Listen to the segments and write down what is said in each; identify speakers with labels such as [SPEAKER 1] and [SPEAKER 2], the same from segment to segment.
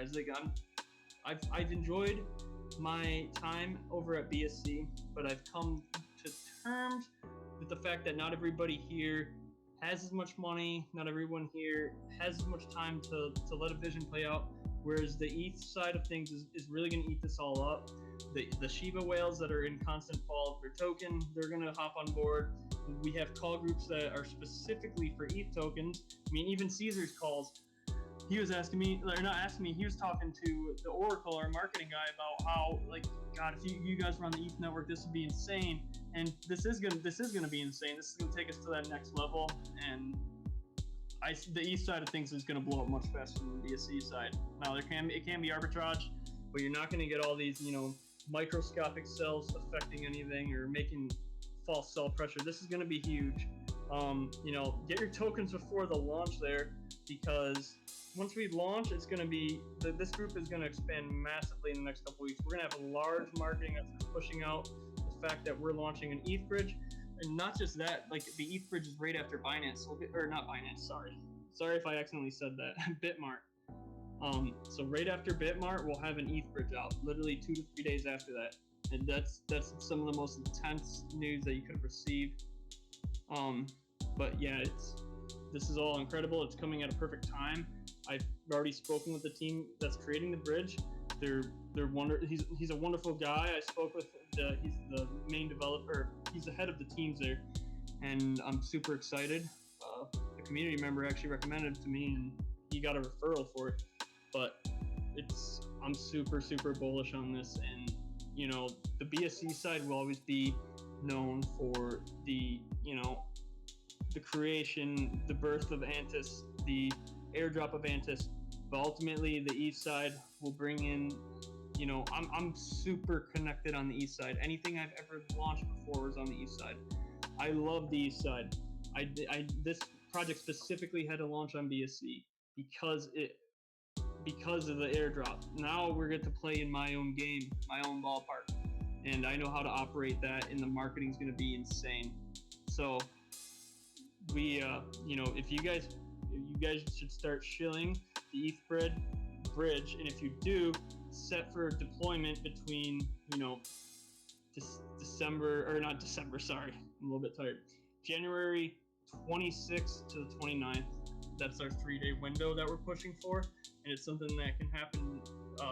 [SPEAKER 1] guys. Like I've enjoyed my time over at BSC, but I've come to terms with the fact that not everybody here has as much money. Not everyone here has as much time to let a vision play out. Whereas the ETH side of things is really going to eat this all up. The Shiba whales that are in constant fall of their token, they're going to hop on board. We have call groups that are specifically for ETH tokens. I mean, even Caesar's calls. He was asking me, or not asking me, he was talking to the Oracle, our marketing guy, about how, like, God, if you guys were on the ETH network, this would be insane. And this is gonna be insane. This is gonna take us to that next level. And the ETH side of things is gonna blow up much faster than the BSC side. Now it can be arbitrage, but you're not gonna get all these, microscopic cells affecting anything or making false sell pressure. This is gonna be huge. Get your tokens before the launch there, because once we launch, it's going to be, this group is going to expand massively in the next couple weeks. We're going to have a large marketing that's pushing out the fact that we're launching an ETH bridge. And not just that, like the ETH bridge is right after Binance, or not Binance, sorry if I accidentally said that, Bitmart. So right after Bitmart, we'll have an ETH bridge out, literally 2 to 3 days after that. And that's some of the most intense news that you could have received. But yeah, this is all incredible. It's coming at a perfect time. I've already spoken with the team that's creating the bridge. He's a wonderful guy. I spoke with he's the main developer. He's the head of the teams there, and I'm super excited. A community member actually recommended it to me, and he got a referral for it. But I'm super, super bullish on this, and the BSC side will always be known for the creation, the birth of Antis, the airdrop of Antis, but ultimately the ETH side will bring in, I'm super connected on the ETH side. Anything I've ever launched before was on the ETH side. I love the ETH side. This project specifically had to launch on BSC because of the airdrop. Now we're going to play in my own game, my own ballpark, and I know how to operate that, and the marketing is going to be insane. So we, if you guys should start shilling the ETH bridge, and if you do, set for deployment between, December, or not December, sorry, I'm a little bit tired. January 26th to the 29th. That's our 3-day window that we're pushing for, and it's something that can happen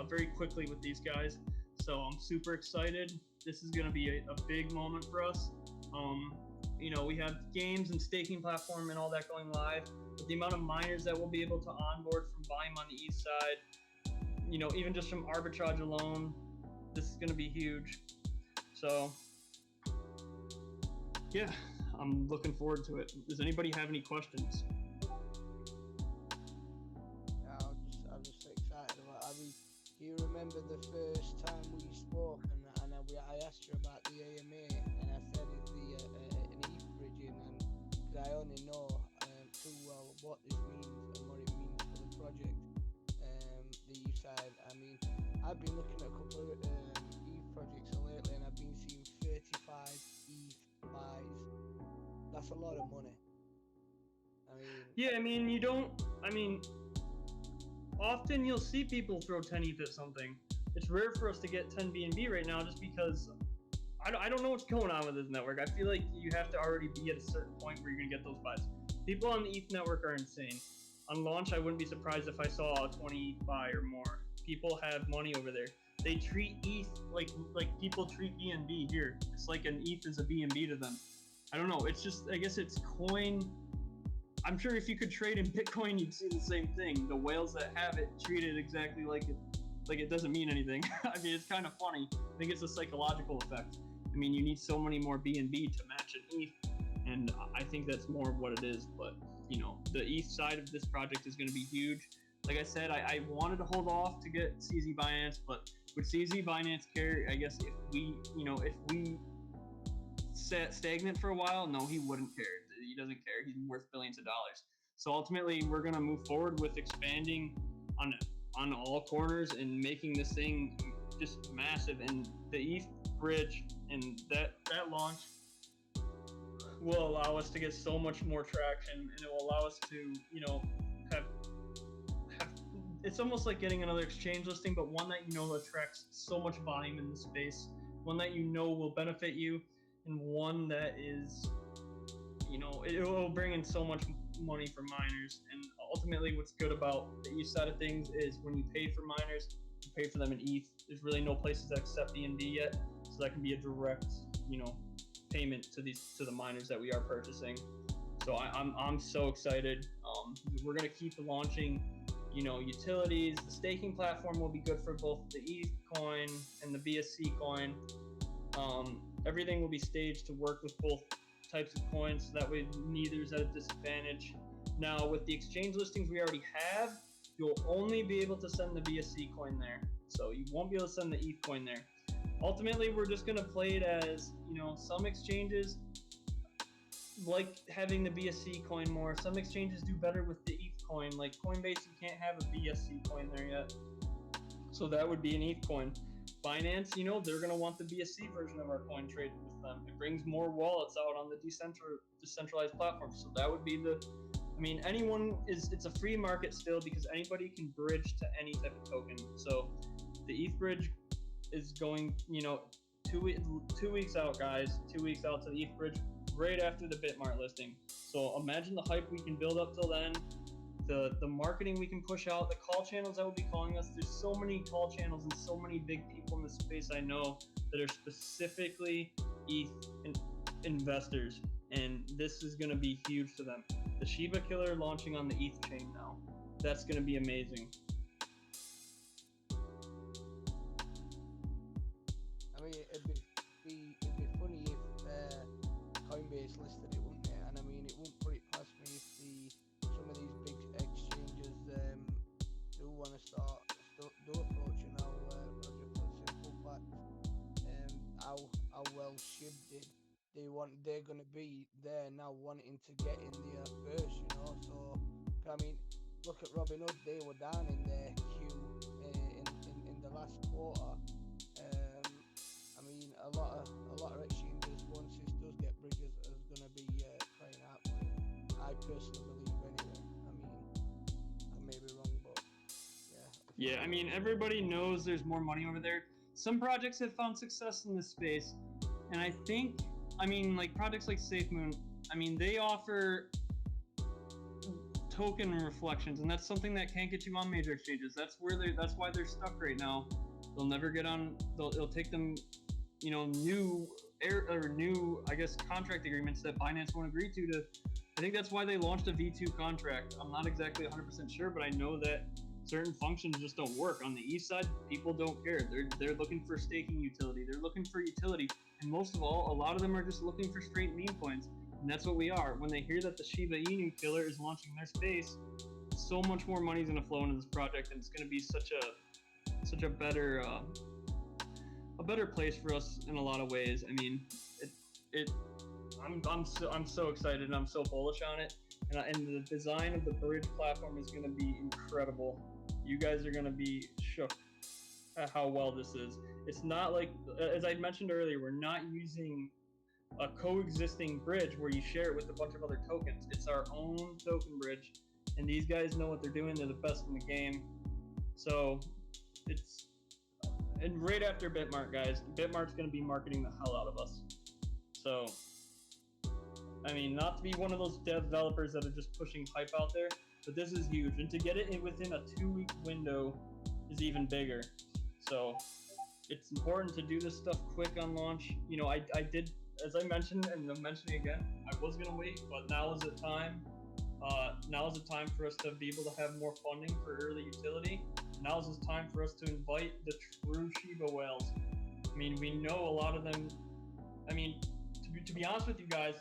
[SPEAKER 1] very quickly with these guys. So I'm super excited. This is going to be a big moment for us. We have games and staking platform and all that going live. But the amount of miners that we'll be able to onboard from volume on the ETH side, even just from arbitrage alone, this is going to be huge. So, yeah, I'm looking forward to it. Does anybody have any questions?
[SPEAKER 2] I'm just excited about it. I mean, you remember the first time we spoke, and I asked you about the AMA, and I said it's an ETH bridging, and because I only know too well what this means and what it means for the project, the ETH side. I mean, I've been looking at a couple of ETH projects lately, and I've been seeing 35 ETH buys. That's a lot of money.
[SPEAKER 1] Often you'll see people throw 10 ETH at something. It's rare for us to get 10 BNB right now, just because I don't know what's going on with this network. I feel like you have to already be at a certain point where you're going to get those buys. People on the ETH network are insane. On launch, I wouldn't be surprised if I saw a 20 buy or more. People have money over there. They treat ETH like people treat BNB here. It's like an ETH is a BNB to them. I don't know. It's just, I guess it's coin. I'm sure if you could trade in Bitcoin, you'd see the same thing. The whales that have it treat it exactly like it doesn't mean anything. I mean, it's kind of funny. I think it's a psychological effect. I mean, you need so many more BNB to match an ETH, and I think that's more of what it is. But, the ETH side of this project is going to be huge. Like I said, I wanted to hold off to get CZ Binance, but with CZ Binance care, I guess if we sat stagnant for a while, no, he wouldn't care. He doesn't care. He's worth billions of dollars. So ultimately, we're going to move forward with expanding on all corners and making this thing just massive. And the ETH bridge and that launch will allow us to get so much more traction, and it will allow us to have it's almost like getting another exchange listing, but one that you know attracts so much volume in the space, one that you know will benefit you, and one that is, you know, it will bring in so much money for miners. And ultimately, what's good about the ETH side of things is when you pay for miners, you pay for them in ETH. There's really no places that accept BNB yet, so that can be a direct, you know, payment to the miners that we are purchasing. So I'm so excited. We're gonna keep launching, you know, utilities. The staking platform will be good for both the ETH coin and the BSC coin. Everything will be staged to work with both types of coins, so that way neither is at a disadvantage. Now, with the exchange listings we already have, you'll only be able to send the BSC coin there, so you won't be able to send the ETH coin there. Ultimately, we're just going to play it as, you know, some exchanges like having the BSC coin more. Some exchanges do better with the ETH coin. Like Coinbase, you can't have a BSC coin there yet, so that would be an ETH coin. Binance, you know, they're going to want the BSC version of our coin traded with them. It brings more wallets out on the decentralized platform, so that would be the, I mean, it's a free market still, because anybody can bridge to any type of token. So the ETH bridge is going, you know, 2 weeks out, guys. 2 weeks out to the ETH bridge, right after the Bitmart listing. So imagine the hype we can build up till then, the marketing we can push out, the call channels that will be calling us. There's so many call channels and so many big people in the space I know that are specifically ETH investors, and this is going to be huge to them. The Shiba Killer launching on the ETH chain now, that's going to be amazing.
[SPEAKER 2] I mean, it'd be funny if Coinbase listed it, wouldn't it? And I mean, it wouldn't put it past me if some of these big exchanges do want to start approaching how Roger put simple facts, how well Shib did. They're gonna be there now, wanting to get in there first, you know. So I mean, look at Robinhood; they were down in their queue in the last quarter. I mean, a lot of exchanges, once this does get bridges, is gonna be crying out for it. I personally believe, anyway. I mean, I may be wrong, but yeah.
[SPEAKER 1] Yeah, I mean, everybody knows there's more money over there. Some projects have found success in this space, and I think, I mean, like projects like SafeMoon, I mean, they offer token reflections, and that's something that can't get you on major exchanges. That's why they're stuck right now. They'll never get on. It'll take them, you know, new, I guess, contract agreements that Binance won't agree to. I think that's why they launched a V2 contract. I'm not exactly 100% sure, but I know that certain functions just don't work. On the ETH side, people don't care. They're looking for staking utility. They're looking for utility. And most of all, a lot of them are just looking for straight meme coins. And that's what we are. When they hear that the Shiba Inu killer is launching their space, so much more money is going to flow into this project, and it's going to be such a better place for us in a lot of ways. I mean, I'm so excited, and I'm so bullish on it. And the design of the bridge platform is going to be incredible. You guys are going to be shook at how well this is. It's not like, as I mentioned earlier, we're not using a coexisting bridge where you share it with a bunch of other tokens. It's our own token bridge, and these guys know what they're doing. They're the best in the game. So and right after Bitmart, guys, Bitmart's going to be marketing the hell out of us. So, I mean, not to be one of those developers that are just pushing hype out there, but this is huge. And to get it in within a 2-week window is even bigger. So it's important to do this stuff quick on launch. You know, I did, as I mentioned, and I'm mentioning again, I was going to wait, but now is the time. Now is the time for us to be able to have more funding for early utility. Now is the time for us to invite the true Shiba whales. I mean, we know a lot of them. I mean, to be honest with you guys,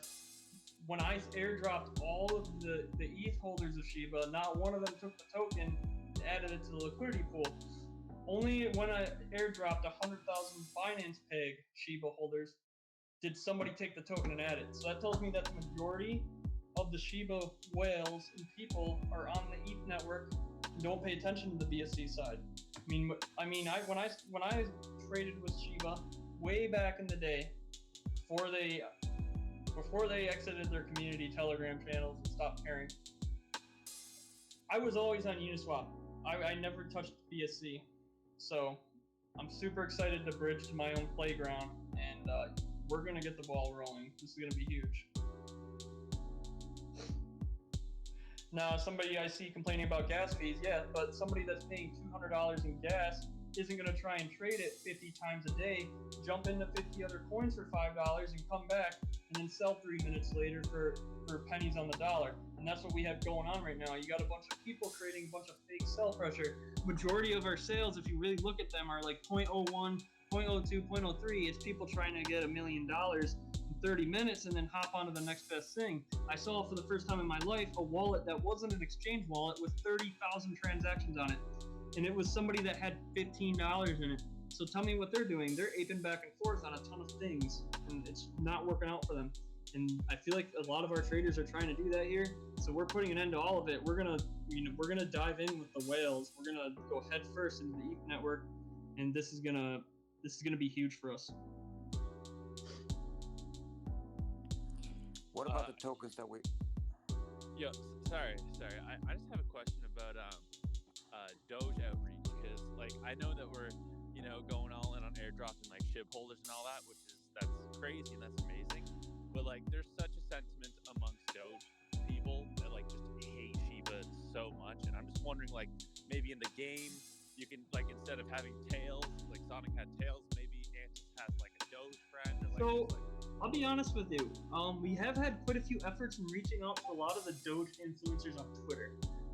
[SPEAKER 1] when I airdropped all of the ETH holders of Shiba, not one of them took the token and added it to the liquidity pool. Only when I airdropped 100,000 Binance Peg Shiba holders did somebody take the token and add it. So that tells me that the majority of the Shiba whales and people are on the ETH network and don't pay attention to the BSC side. When I traded with Shiba way back in the day, before they exited their community Telegram channels and stopped caring, I was always on Uniswap. I never touched BSC, so I'm super excited to bridge to my own playground, and we're gonna get the ball rolling. This is gonna be huge. Now, somebody I see complaining about gas fees, yeah, but somebody that's paying $200 in gas isn't going to try and trade it 50 times a day, jump into 50 other coins for $5 and come back and then sell 3 minutes later for pennies on the dollar. And that's what we have going on right now. You got a bunch of people creating a bunch of fake sell pressure. Majority of our sales, if you really look at them, are like 0.01, 0.02, 0.03. It's people trying to get $1 million 30 minutes and then hop onto the next best thing. I saw for the first time in my life a wallet that wasn't an exchange wallet with 30,000 transactions on it. And it was somebody that had $15 in it. So tell me what they're doing. They're aping back and forth on a ton of things, and it's not working out for them. And I feel like a lot of our traders are trying to do that here. So we're putting an end to all of it. We're gonna dive in with the whales. We're gonna go head first into the ETH network, and this is gonna be huge for us.
[SPEAKER 3] What about the tokens that we?
[SPEAKER 4] Yo, sorry. I just have a question about Doge outreach, because like I know that we're going all in on airdropping like SHIB holders and all that, that's crazy and that's amazing. But like there's such a sentiment amongst Doge people that like just hate Shiba so much, and I'm just wondering like maybe in the game you can like instead of having tails like Sonic had tails, maybe Antis has like a Doge friend or like.
[SPEAKER 1] So, I'll be honest with you. We have had quite a few efforts in reaching out to a lot of the Doge influencers on Twitter.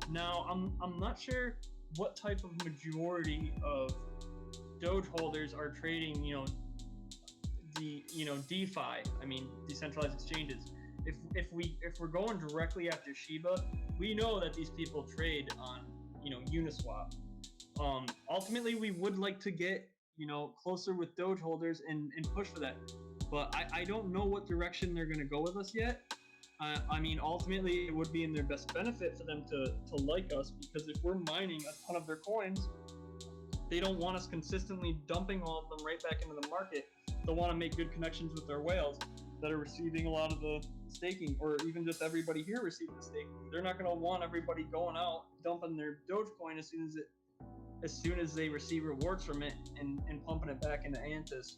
[SPEAKER 1] Now, I'm not sure what type of majority of Doge holders are trading, DeFi. I mean, decentralized exchanges. If we're going directly after Shiba, we know that these people trade on, Uniswap. Ultimately, we would like to get closer with Doge holders and push for that. But I don't know what direction they're going to go with us yet. I mean, ultimately, it would be in their best benefit for them to like us, because if we're mining a ton of their coins, they don't want us consistently dumping all of them right back into the market. They'll want to make good connections with their whales that are receiving a lot of the staking, or even just everybody here receiving the staking. They're not going to want everybody going out dumping their Dogecoin as soon as they receive rewards from it and pumping it back into Antis.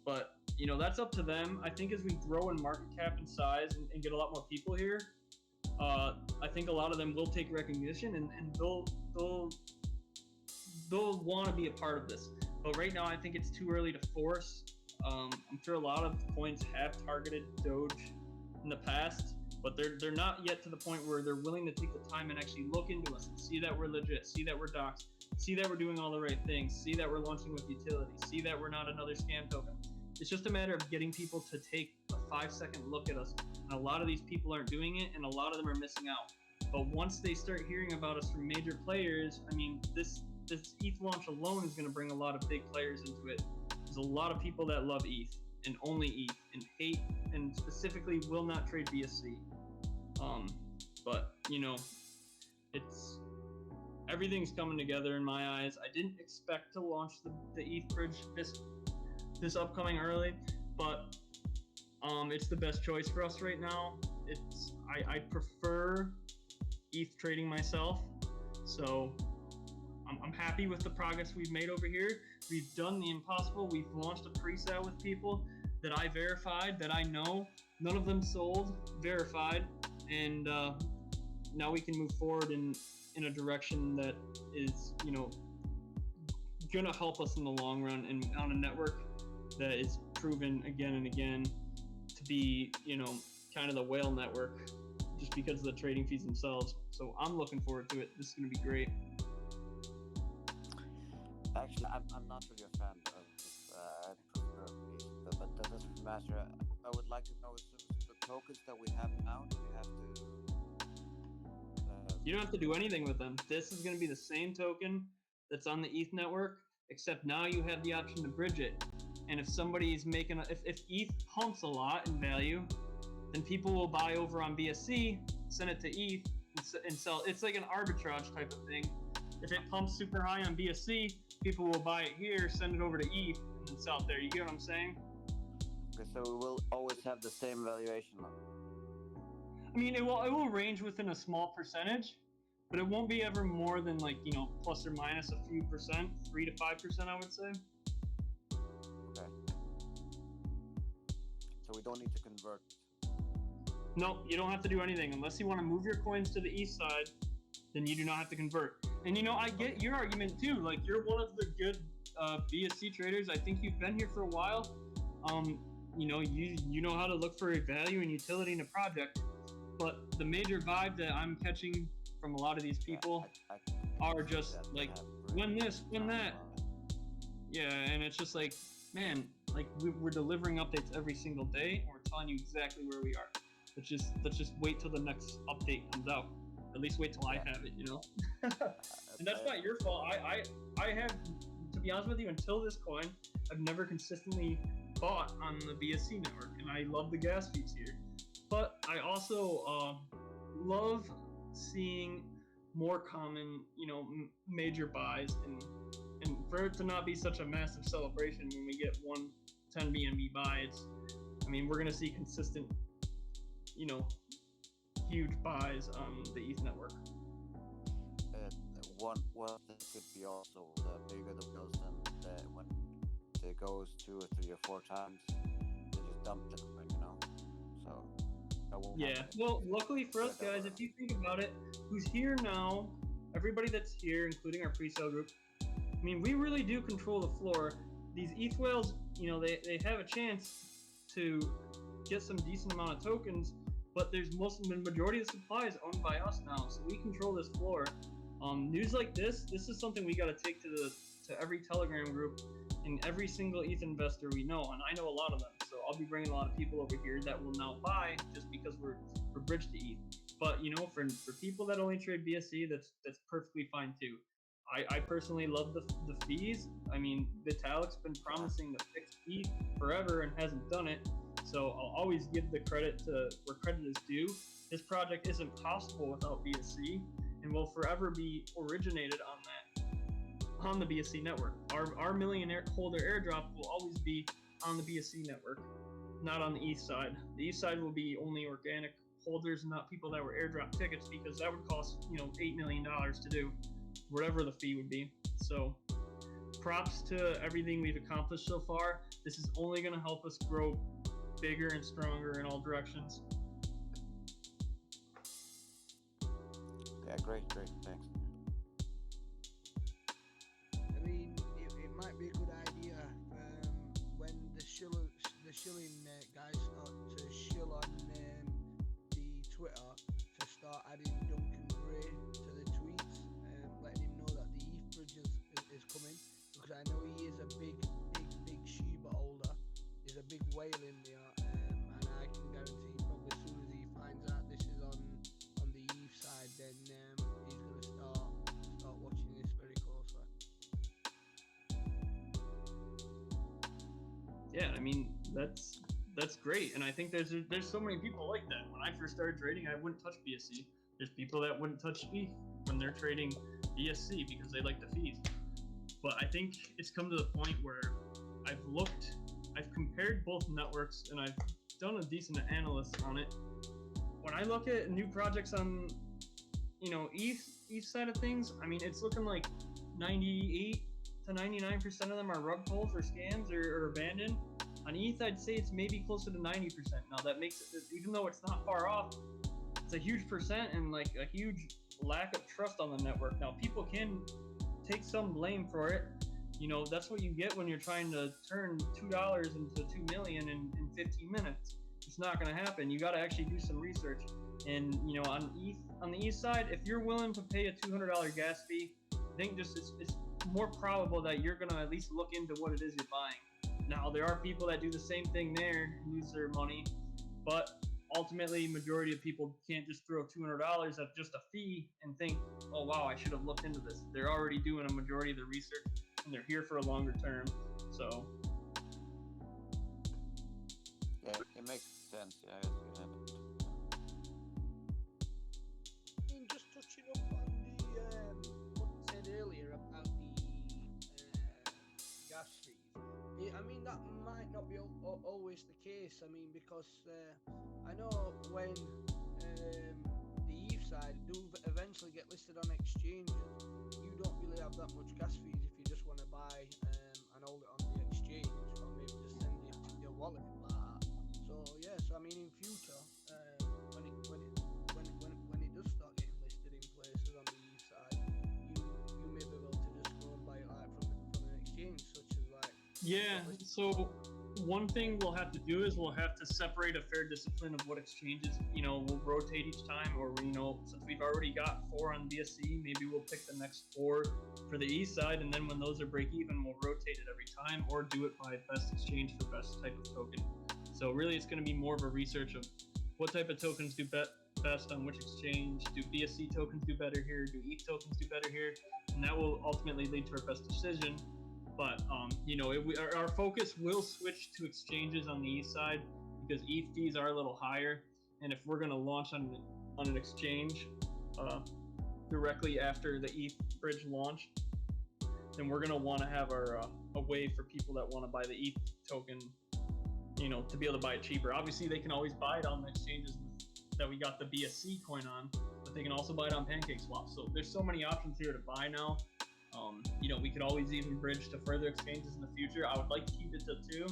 [SPEAKER 1] But that's up to them. I think as we grow in market cap and size and get a lot more people here, I think a lot of them will take recognition and they'll want to be a part of this. But right now, I think it's too early to force. I'm sure a lot of coins have targeted Doge in the past, but they're not yet to the point where they're willing to take the time and actually look into us and see that we're legit, see that we're doxed, see that we're doing all the right things, see that we're launching with utility, see that we're not another scam token. It's just a matter of getting people to take a 5-second look at us. And a lot of these people aren't doing it, and a lot of them are missing out. But once they start hearing about us from major players, I mean, this ETH launch alone is going to bring a lot of big players into it. There's a lot of people that love ETH and only ETH and hate and specifically will not trade BSC. But it's everything's coming together in my eyes. I didn't expect to launch the ETH bridge this upcoming early, but it's the best choice for us right now. I prefer ETH trading myself, so I'm happy with the progress we've made over here. We've done the impossible. We've launched a pre-sale with people that I verified, that I know. None of them sold, verified, and now we can move forward in a direction that is, gonna help us in the long run, and on a network that is proven again and again to be, kind of the whale network, just because of the trading fees themselves. So I'm looking forward to it. This is gonna be great.
[SPEAKER 3] Actually, I'm not really a fan of this. I prefer ETH, but that doesn't matter. I would like to know the tokens that we have now. Do we have to?
[SPEAKER 1] You don't have to do anything with them. This is going to be the same token that's on the ETH network, except now you have the option to bridge it. And if somebody's making if ETH pumps a lot in value, then people will buy over on BSC, send it to ETH, and sell. It's like an arbitrage type of thing. If it pumps super high on BSC, people will buy it here, send it over to ETH, and then sell it there. You get what I'm saying?
[SPEAKER 3] Okay, so we will always have the same valuation level.
[SPEAKER 1] I mean, it will range within a small percentage, but it won't be ever more than like, you know, plus or minus a few percent, 3 to 5%, I would say.
[SPEAKER 3] Okay. So we don't need to convert.
[SPEAKER 1] No, you don't have to do anything unless you want to move your coins to the east side. Then you do not have to convert. And you know, I get your argument too. Like, you're one of the good BSC traders. I think you've been here for a while. You know, you know how to look for a value and utility in a project. But the major vibe that I'm catching from a lot of these people are just like, when this, when that. Yeah, and it's just like, man, like we're delivering updates every single day, and we're telling you exactly where we are. Let's just wait till the next update comes out. At least wait till I have it, you know. And that's not your fault. I have, to be honest with you, until this coin, I've never consistently bought on the BSC network, and I love the gas fees here. But I also love seeing more common, you know, major buys, and for it to not be such a massive celebration when we get one 10 BNB buy. I mean, we're gonna see consistent, you know, huge buys on the ETH network.
[SPEAKER 3] One thing could be also the bigger the goes, then when it goes 2 or 3 or 4 times, they just dump the coin, you know. So that won't happen.
[SPEAKER 1] Well, luckily for us guys, if you think about it, who's here now, everybody that's here, including our pre-sale group, I mean, we really do control the floor. These ETH whales, you know, they have a chance to get some decent amount of tokens, but the majority of the supply is owned by us now, so we control this floor. News like this is something we got to take to every Telegram group and every single ETH investor we know, and I know a lot of them. So I'll be bringing a lot of people over here that will now buy just because we're bridged to ETH. But you know, for people that only trade BSC, that's perfectly fine too. I personally love the fees. I mean, Vitalik's been promising the fixed ETH forever and hasn't done it. So I'll always give the credit to where credit is due. This project isn't possible without BSC, and will forever be originated on the BSC network. Our millionaire holder airdrop will always be on the BSC network, not on the east side. The east side will be only organic holders, not people that were airdrop tickets, because that would cost, you know, $8 million to do, whatever the fee would be. So props to everything we've accomplished so far. This is only going to help us grow bigger and stronger in all directions.
[SPEAKER 3] Yeah, great, thanks.
[SPEAKER 2] I mean, it might be a good idea when the shilling guys start to shill on the Twitter, to start adding Duncan Gray to the tweets, letting him know that the ETH bridge is coming, because I know he is a big Shiba holder. He's a big whale in there, and I can guarantee probably as soon as he finds out this is on the ETH side, then he's going to start watching this very closely.
[SPEAKER 1] Yeah, I mean, that's great, and I think there's so many people like that. When I first started trading, I wouldn't touch BSC. There's people that wouldn't touch ETH when they're trading BSC because they like the fees. But I think it's come to the point where I've compared both networks, and I've done a decent analysis on it. When I look at new projects on, you know, ETH side of things, I mean, it's looking like 98 to 99% of them are rug pulls or scams or abandoned. On ETH, I'd say it's maybe closer to 90%. Now that makes it, even though it's not far off, it's a huge percent and like a huge lack of trust on the network. Now people can take some blame for it. You know, that's what you get when you're trying to turn $2 into $2 million in 15 minutes. It's not going to happen. You got to actually do some research. And you know, on the ETH side, if you're willing to pay a $200 gas fee, I think just it's more probable that you're going to at least look into what it is you're buying. Now, there are people that do the same thing there, lose their money, but ultimately, majority of people can't just throw $200 at just a fee and think, oh wow, I should have looked into this. They're already doing a majority of the research, and they're here for a longer term. So
[SPEAKER 3] yeah, it makes sense. Yeah, it happened.
[SPEAKER 2] I mean, just touching up on what you said earlier about the gas fees. I mean, that might not be always the case. I mean, because I know when the ETH side do eventually get listed on exchanges, you don't really have that much gas fees if you just want to buy and hold it on the exchange, or maybe just send it to your wallet like that. So yeah, so I mean in future, when it does start getting listed in places on the east side, you may be able to just go and buy it like from an exchange such as like
[SPEAKER 1] Yeah, so one thing we'll have to do is we'll have to separate a fair discipline of what exchanges, we'll rotate each time, or, since we've already got 4 on BSC, maybe we'll pick the next 4 for the east side, and then when those are break even, we'll rotate it every time, or do it by best exchange for best type of token. So really it's going to be more of a research of what type of tokens do best on which exchange, do BSC tokens do better here, do ETH tokens do better here, and that will ultimately lead to our best decision. But our focus will switch to exchanges on the east side because ETH fees are a little higher, and if we're going to launch on an exchange directly after the ETH bridge launch, then we're going to want to have a way for people that want to buy the ETH token, to be able to buy it cheaper. Obviously, they can always buy it on the exchanges that we got the BSC coin on, but they can also buy it on PancakeSwap. So there's so many options here to buy now. We could always even bridge to further exchanges in the future. I would like to keep it to 2.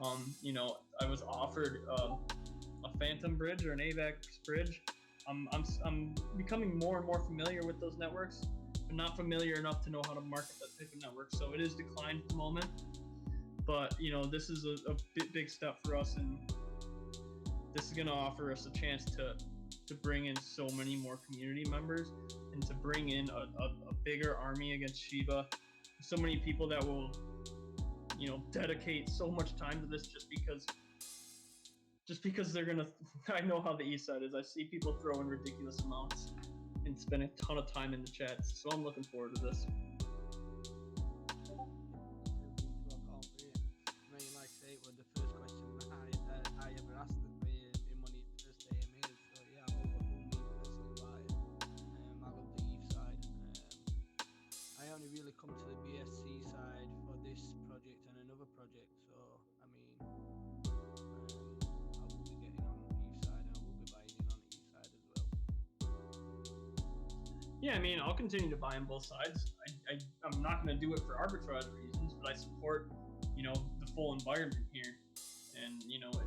[SPEAKER 1] I was offered a Phantom bridge or an AVAX bridge. I'm becoming more and more familiar with those networks, but not familiar enough to know how to market that type of network. So it is declined at the moment. But this is a big step for us, and this is going to offer us a chance to bring in so many more community members and to bring in a bigger army against Shiba. So many people that will, dedicate so much time to this just because they're gonna. I know how the east side is. I see people throw in ridiculous amounts and spend a ton of time in the chats. So I'm looking forward to this.
[SPEAKER 2] Like I say, it was the first question I ever asked in one of the first AMAs. So yeah, I'm overwhelmed personally by it. I love the ETH side. I only really come to the BSC side for this project and another project. So I mean, I will be getting on the ETH side, and I will be buying in on the ETH side as well.
[SPEAKER 1] Yeah, I mean, I'll continue to buy on both sides. I'm not going to do it for arbitrage reasons, but I support, the full environment here. And,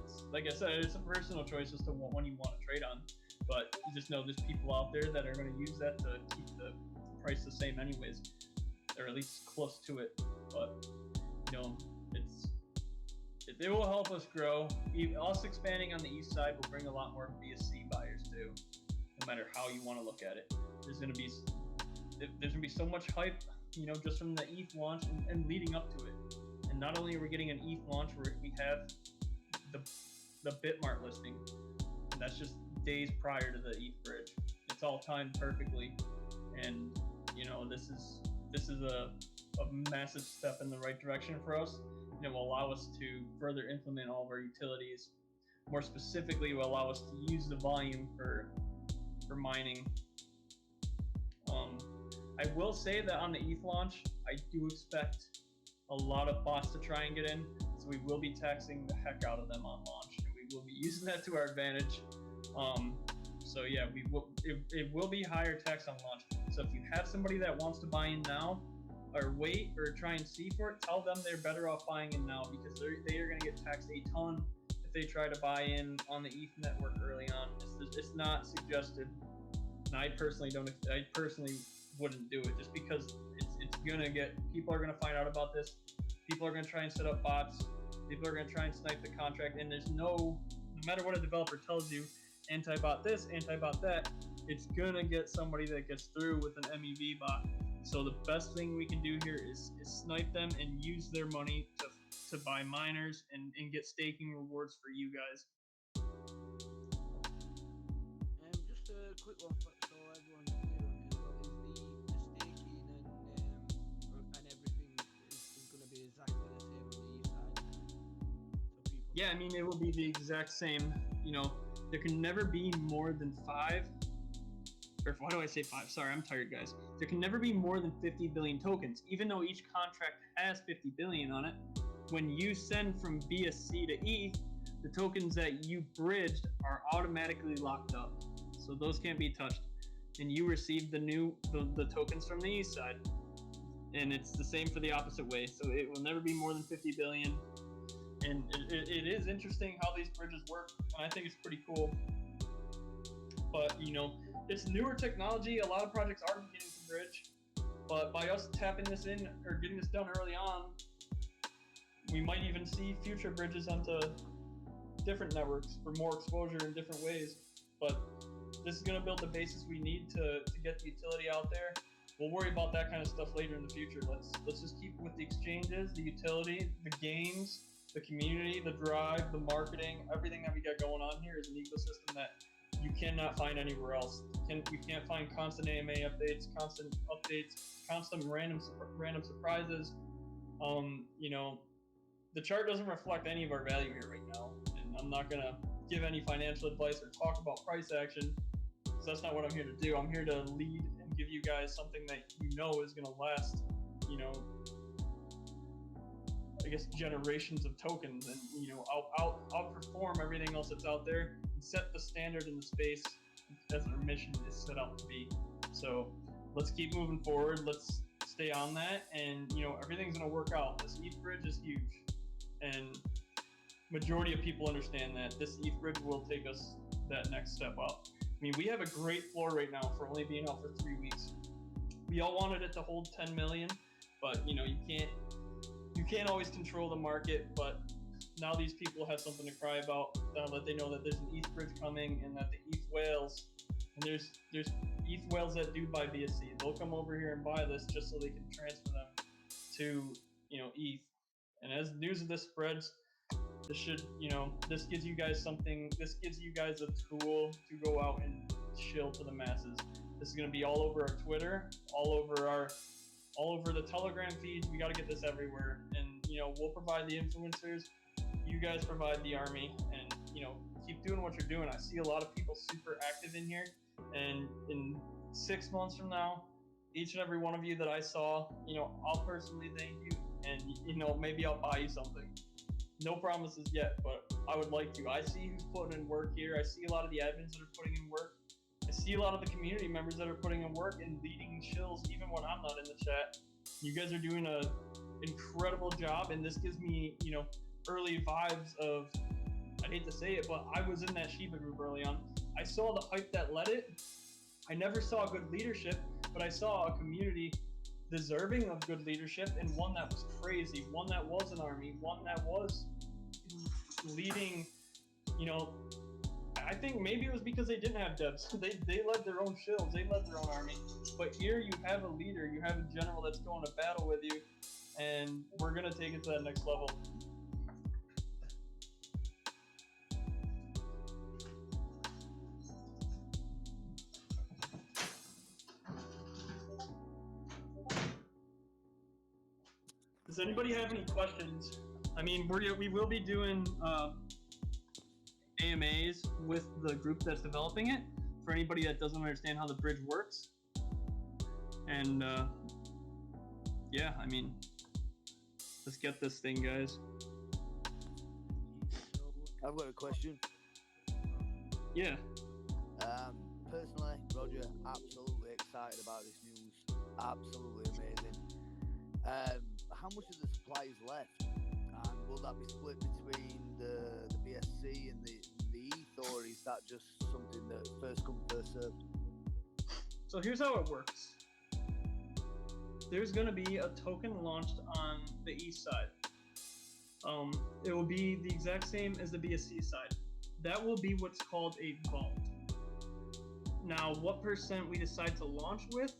[SPEAKER 1] it's, like I said, it's a personal choice as to what one you want to trade on. But you just know there's people out there that are going to use that to keep the price the same anyways, or at least close to it. But, it will help us grow. Us expanding on the east side will bring a lot more BSC buyers too, no matter how you want to look at it. There's going to be so much hype, just from the ETH launch and leading up to it. And not only are we getting an ETH launch where we have the Bitmart listing, and that's just days prior to the ETH bridge. It's all timed perfectly, and this is a massive step in the right direction for us. And it will allow us to further implement all of our utilities. More specifically, it will allow us to use the volume for mining. I will say that on the ETH launch, I do expect a lot of bots to try and get in, so we will be taxing the heck out of them on launch, and we will be using that to our advantage. So yeah, it will be higher tax on launch. So if you have somebody that wants to buy in now, or wait, or try and see for it, tell them they're better off buying in now, because they are going to get taxed a ton if they try to buy in on the ETH network early on. It's not suggested, and I personally wouldn't do it, just because it's gonna people are gonna find out about this. People are gonna try and set up bots. People are gonna try and snipe the contract, and there's no matter what a developer tells you, anti-bot this, anti-bot that, it's gonna get somebody that gets through with an MEV bot. So the best thing we can do here is snipe them and use their money to buy miners and get staking rewards for you guys.
[SPEAKER 2] Just a quick one so everyone's clear on it as well. Is the staking and everything is going to be exactly the same on the east side? So people.
[SPEAKER 1] Yeah, I mean, it will be the exact same. There can never be more than 5. Or why do I say 5? Sorry, I'm tired, guys. There can never be more than 50 billion tokens, even though each contract has 50 billion on it. When you send from BSC to ETH, the tokens that you bridged are automatically locked up. so those can't be touched. And you receive the tokens from the east side, and it's the same for the opposite way. So it will never be more than 50 billion. And it is interesting how these bridges work, and I think it's pretty cool. But it's newer technology. A lot of projects are beginning to bridge, but by us tapping this in or getting this done early on, we might even see future bridges onto different networks for more exposure in different ways. But this is going to build the basis we need to get the utility out there. We'll worry about that kind of stuff later in the future. Let's just keep with the exchanges, the utility, the games, the community, the drive, the marketing. Everything that we got going on here is an ecosystem that you cannot find anywhere else. You can't find constant AMA updates, constant random surprises. The chart doesn't reflect any of our value here right now, and I'm not gonna give any financial advice or talk about price action, because that's not what I'm here to do. I'm here to lead and give you guys something that is gonna last, I guess, generations of tokens, and outperform everything else that's out there and set the standard in the space as our mission is set out to be. So let's keep moving forward. Let's stay on that, and everything's gonna work out. This ETH bridge is huge, and majority of people understand that this ETH bridge will take us that next step up. I mean, we have a great floor right now for only being out for 3 weeks. We all wanted it to hold 10 million, but you can't always control the market. But now these people have something to cry about, now that they know that there's an ETH bridge coming, and that the ETH whales, and there's ETH whales that do buy BSC. They'll come over here and buy this just so they can transfer them to ETH. And as news of this spreads, this gives you guys something. This gives you guys a tool to go out and shill to the masses. This is going to be all over our Twitter, all over the Telegram feeds. We got to get this everywhere, and we'll provide the influencers. You guys provide the army, and keep doing what you're doing. I see a lot of people super active in here, and in 6 months from now, each and every one of you that I saw, I'll personally thank you, and maybe I'll buy you something. No promises yet, but I would like to. I see who's putting in work here. I see a lot of the admins that are putting in work. I see a lot of the community members that are putting in work and leading chills even when I'm not in the chat. You guys are doing an incredible job, and this gives me, early vibes of, I hate to say it, but I was in that Shiba group early on. I saw the hype that led it. I never saw good leadership, but I saw a community deserving of good leadership, and one that was crazy, one that was an army, one that was leading. I think maybe it was because they didn't have devs. They led their own shills, they led their own army. But here you have a leader, you have a general that's going to battle with you, and we're gonna take it to that next level. Does anybody have any questions? I mean, we will be doing AMAs with the group that's developing it, for anybody that doesn't understand how the bridge works. And yeah, I mean, let's get this thing, guys.
[SPEAKER 5] I've got a question.
[SPEAKER 1] Yeah.
[SPEAKER 5] Personally, Roger, absolutely excited about this news. Absolutely amazing. How much of the supply is left, and will that be split between the BSC and the ETH, or is that just something that first come first served?
[SPEAKER 1] So here's how it works. There's going to be a token launched on the east side. It will be the exact same as the BSC side. That will be what's called a vault. Now, what percent we decide to launch with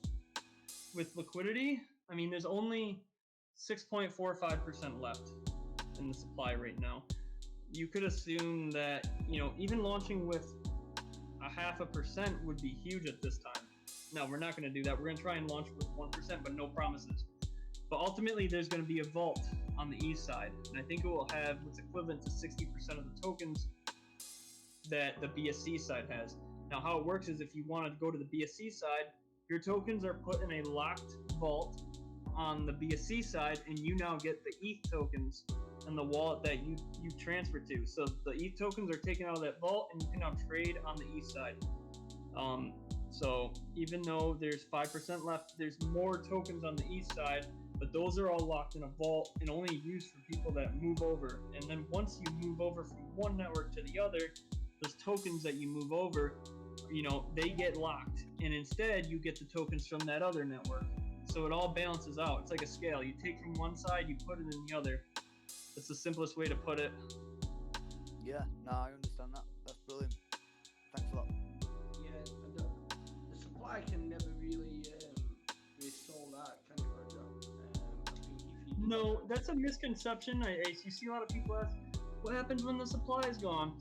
[SPEAKER 1] liquidity, I mean, there's only 6.45% left in the supply right now. You could assume that, even launching with 0.5% would be huge at this time. No, we're not going to do that. We're going to try and launch with 1%, but no promises. But ultimately, there's going to be a vault on the east side, and I think it will have what's equivalent to 60% of the tokens that the BSC side has. Now, how it works is if you want to go to the BSC side, your tokens are put in a locked vault on the BSC side, and you now get the ETH tokens and the wallet that you transfer to. So the ETH tokens are taken out of that vault, and you can now trade on the east side. So even though there's 5% left, there's more tokens on the east side, but those are all locked in a vault and only used for people that move over. And then once you move over from one network to the other, those tokens that you move over, they get locked, and instead you get the tokens from that other network. So it all balances out. It's like a scale. You take from one side, you put it in the other. That's the simplest way to put it.
[SPEAKER 5] Yeah, no, I understand that. That's brilliant. Thanks a lot.
[SPEAKER 2] Yeah, and the supply can never really be sold out, can it, Roger? I think if you
[SPEAKER 1] No, that's a misconception. You see a lot of people ask, what happens when the supply is gone?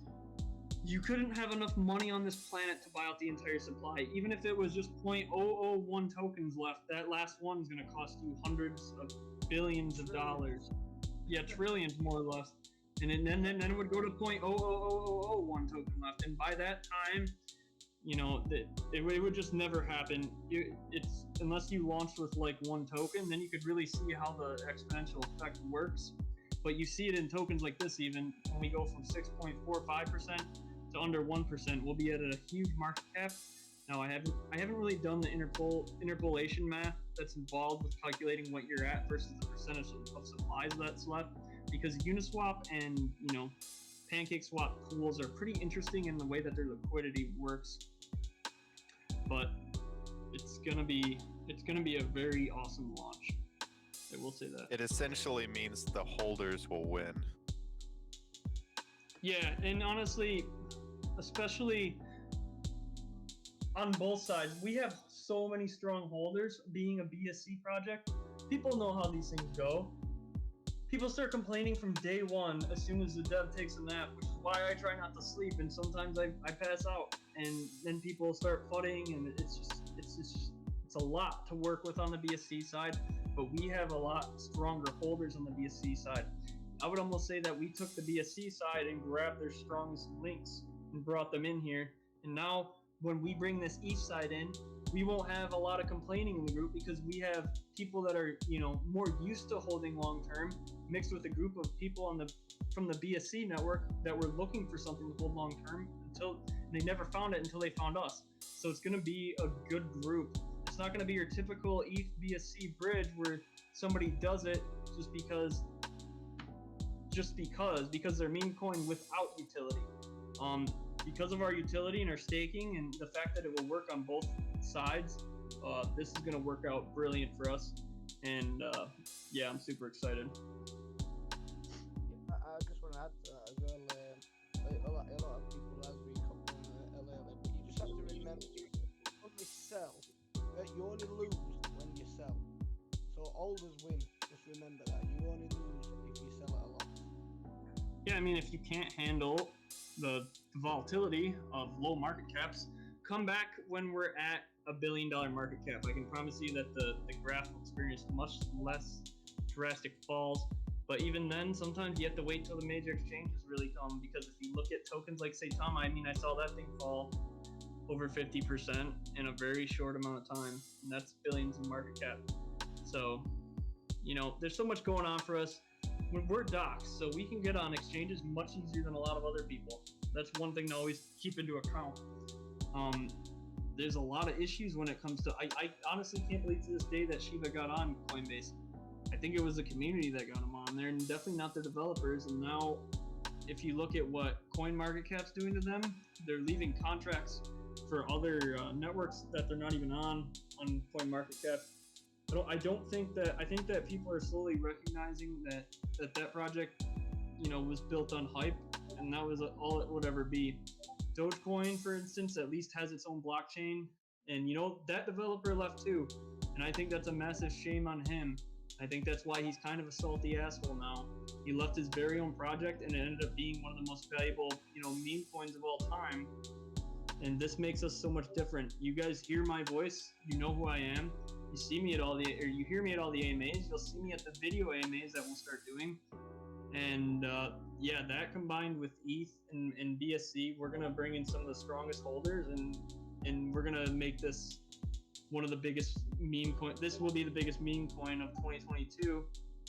[SPEAKER 1] You couldn't have enough money on this planet to buy out the entire supply. Even if it was just 0.001 tokens left, that last one is going to cost you hundreds of billions of dollars. Yeah, trillions more or less. And then it would go to 0.00001 token left. And by that time, it would just never happen. It's unless you launched with like one token, then you could really see how the exponential effect works. But you see it in tokens like this. Even when we go from 6.45% to under 1%, we'll be at a huge market cap. Now I haven't really done the interpolation math that's involved with calculating what you're at versus the percentage of supplies that's left, because Uniswap and PancakeSwap pools are pretty interesting in the way that their liquidity works. But it's gonna be a very awesome launch. I will say that.
[SPEAKER 6] It essentially means the holders will win.
[SPEAKER 1] Yeah, and honestly, especially on both sides, we have so many strong holders. Being a BSC project, people know how these things go. People start complaining from day one as soon as the dev takes a nap, which is why I try not to sleep, and sometimes I pass out, and then people start flooding, and it's a lot to work with on the BSC side, but we have a lot stronger holders on the BSC side. I would almost say that we took the BSC side and grabbed their strongest links and brought them in here, and now when we bring this east side in, we won't have a lot of complaining in the group, because we have people that are more used to holding long term, mixed with a group of people from the BSC network that were looking for something to hold long term until they never found it until they found us. So it's going to be a good group. It's not going to be your typical ETH BSC bridge where somebody does it just because they're meme coin without utility. Because of our utility and our staking and the fact that it will work on both sides, this is going to work out brilliant for us. And yeah, I'm super excited.
[SPEAKER 2] I just want to add to that as well. A lot of people, as we come on earlier, but you just have to remember, you only sell. You only lose when you sell. So holders win. Just remember that. You only lose if you sell at a loss.
[SPEAKER 1] Yeah, I mean, if you can't handle the volatility of low market caps, come back when we're at $1 billion market cap. I can promise you that the graph will experience much less drastic falls. But even then, sometimes you have to wait till the major exchanges really come, because if you look at tokens like Saitama, I mean, I saw that thing fall over 50% in a very short amount of time, and that's billions in market cap. So, there's so much going on for us. When we're docs, so we can get on exchanges much easier than a lot of other people. That's one thing to always keep into account. There's a lot of issues when it comes to, I honestly can't believe to this day that Shiba got on Coinbase. I think it was the community that got him on there, and definitely not the developers. And now, if you look at what CoinMarketCap's doing to them, they're leaving contracts for other networks that they're not even on CoinMarketCap. I think that people are slowly recognizing that project, was built on hype, and that was all it would ever be. Dogecoin, for instance, at least has its own blockchain, and that developer left too, and I think that's a massive shame on him. I think that's why he's kind of a salty asshole now. He left his very own project, and it ended up being one of the most valuable, meme coins of all time. And this makes us so much different. You guys hear my voice, you know who I am. You see me you hear me at all the AMAs. You'll see me at the video AMAs that we'll start doing. And yeah, that combined with ETH and BSC, we're gonna bring in some of the strongest holders, and we're gonna make this one of the biggest meme coin. This will be the biggest meme coin of 2022,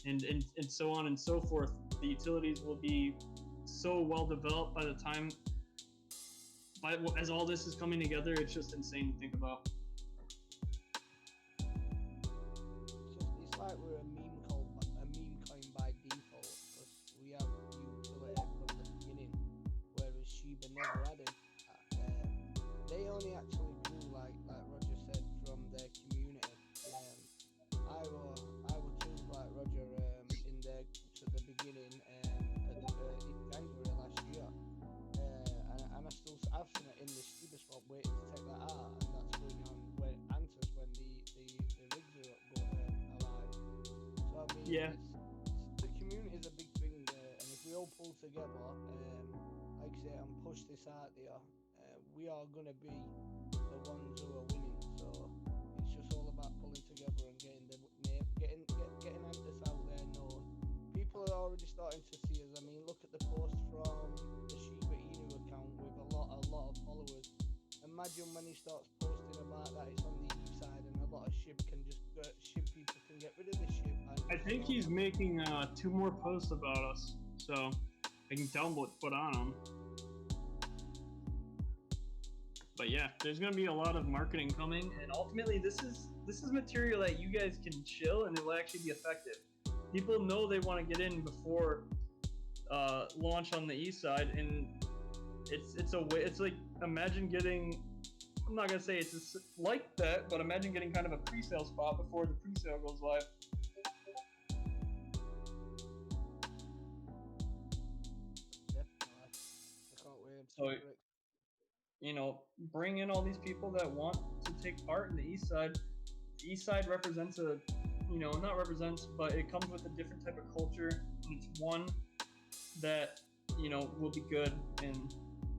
[SPEAKER 1] and so on and so forth. The utilities will be so well developed by the time as all this is coming together, it's just insane to think about.
[SPEAKER 2] It's like we're a meme coin by default, because we have utility from the beginning, whereas Shiba never had it. They only actually grew, like Roger said, from their community. I were too, like Roger, in their groups at the beginning, in January last year, and I've seen it in the Shiba swap waiting to take that out, and that's going on when answers when the rigs are alive. So I mean,
[SPEAKER 1] Yeah.
[SPEAKER 2] the community is a big thing, and if we all pull together, like I say, and push this out there, we are gonna be the ones who are winning. So it's just all about pulling together and getting Antis out there known. People are already starting to see us. I mean, look at the post from the Shiba Inu account with a lot of followers. Imagine when he starts posting about that it's on the Eve side, and a lot of SHIB people can get rid of the SHIB.
[SPEAKER 1] I think he's making 2 more posts about us, so I can tell him what to put on them. But yeah, there's gonna be a lot of marketing coming, and ultimately this is material that you guys can chill and it will actually be effective. People know they want to get in before launch on the east side, and it's a way. It's like, imagine getting, I'm not gonna say it's like that, but imagine getting kind of a pre-sale spot before the pre-sale goes live.
[SPEAKER 2] Definitely. I can't wait.
[SPEAKER 1] So, you know, bring in all these people that want to take part in the east side. The east side represents not represents, but it comes with a different type of culture, and it's one that, will be good, and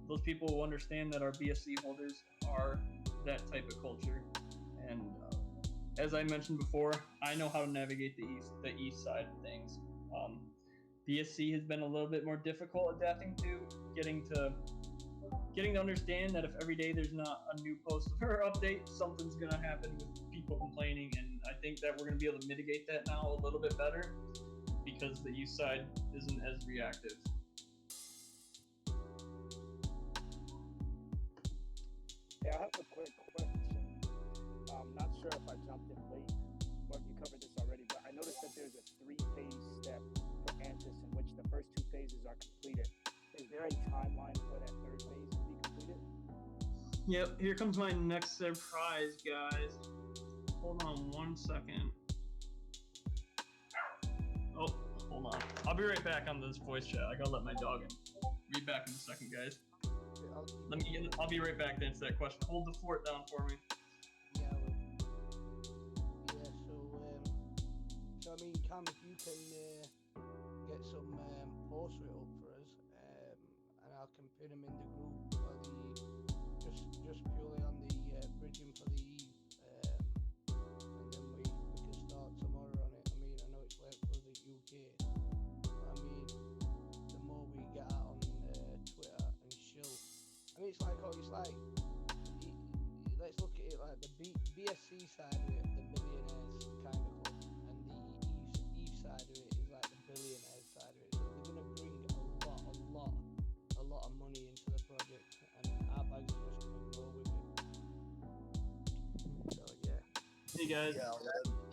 [SPEAKER 1] those people will understand that our BSC holders are that type of culture. And as I mentioned before, I know how to navigate the east side of things. BSC has been a little bit more difficult adapting to, getting to understand that if every day there's not a new post or update, something's going to happen with people complaining. And I think that we're going to be able to mitigate that now a little bit better, because the east side isn't as reactive.
[SPEAKER 7] Yeah, I have a quick question. I'm not sure if I jumped in late or if you covered this already, but I noticed that there's a 3-phase step for Antis in which the first 2 phases are completed. Is there a timeline for that 3rd phase to be completed?
[SPEAKER 1] Yep, here comes my next surprise, guys. Hold on 1 second. Oh, hold on. I'll be right back on this voice chat. I gotta let my dog in. Be back in a second, guys. I'll be right back to answer that question. Hold the fort down for me.
[SPEAKER 2] So I mean, Cam, if you can get some posts up for us, and I can put them in the group for just purely on the bridging for the Eve, and then we can start tomorrow on it. I mean, I know it's late for the UK, but I mean, the more we get out on Twitter and chill, I mean, let's look at it like the BSC side of it, the millionaires kind of club, and the Eve side of it is like the billionaires side of it. So they're gonna bring a lot of money into the project, and our bags are just gonna grow with it. So yeah.
[SPEAKER 1] Hey guys.
[SPEAKER 5] Yeah,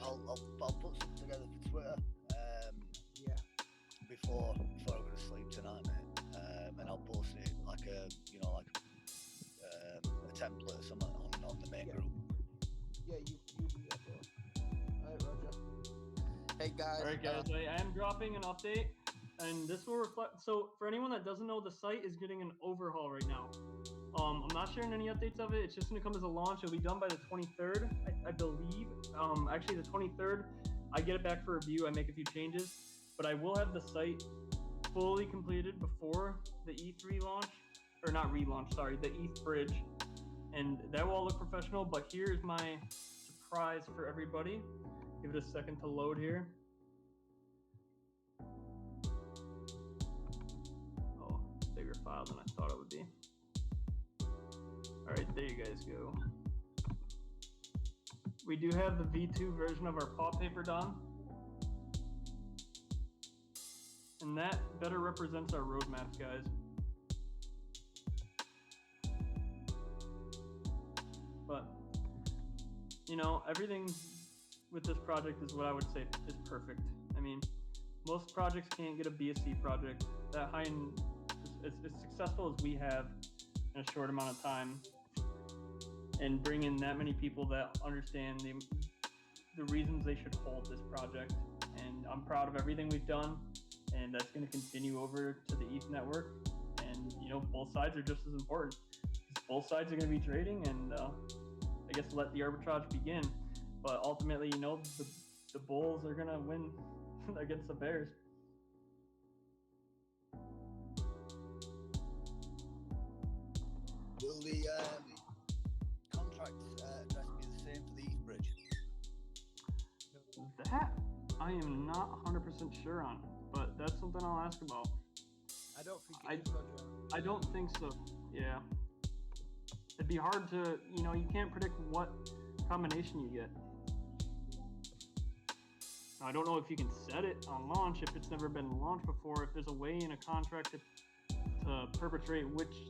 [SPEAKER 5] I'll put something together for Twitter.
[SPEAKER 2] Yeah.
[SPEAKER 5] Before I go to sleep tonight, mate. And I'll post it like a template or something on the main group.
[SPEAKER 2] Yeah, you do that, bro. Alright, Roger.
[SPEAKER 5] Hey guys.
[SPEAKER 1] Alright guys, I am dropping an update, and this will reflect. So for anyone that doesn't know, the site is getting an overhaul right now. I'm not sharing any updates of it. It's just going to come as a launch. It'll be done by the 23rd, I believe. Actually, the 23rd, I get it back for review. I make a few changes, but I will have the site fully completed before the E3 launch, or not relaunch, sorry, the ETH bridge, and that will all look professional. But here's my surprise for everybody. Give it a second to load here. Oh, bigger file than I thought it would be. All right, there you guys go. We do have the V2 version of our paw paper done, and that better represents our roadmap, guys. everything with this project is what I would say is perfect. I mean, most projects can't get a BSC project that high and as successful as we have in a short amount of time, and bring in that many people that understand the reasons they should hold this project. And I'm proud of everything we've done, and that's going to continue over to the ETH network. And both sides are just as important. Both sides are going to be trading, and I guess let the arbitrage begin. But ultimately, the bulls are going to win against the bears.
[SPEAKER 5] Will the contract address be the same for the ETH bridge?
[SPEAKER 1] That I am not 100% sure on, but that's something I'll ask about.
[SPEAKER 2] I don't think it is, Roger.
[SPEAKER 1] I don't think so. Yeah. It'd be hard to, you can't predict what combination you get. Now, I don't know if you can set it on launch if it's never been launched before, if there's a way in a contract to perpetrate which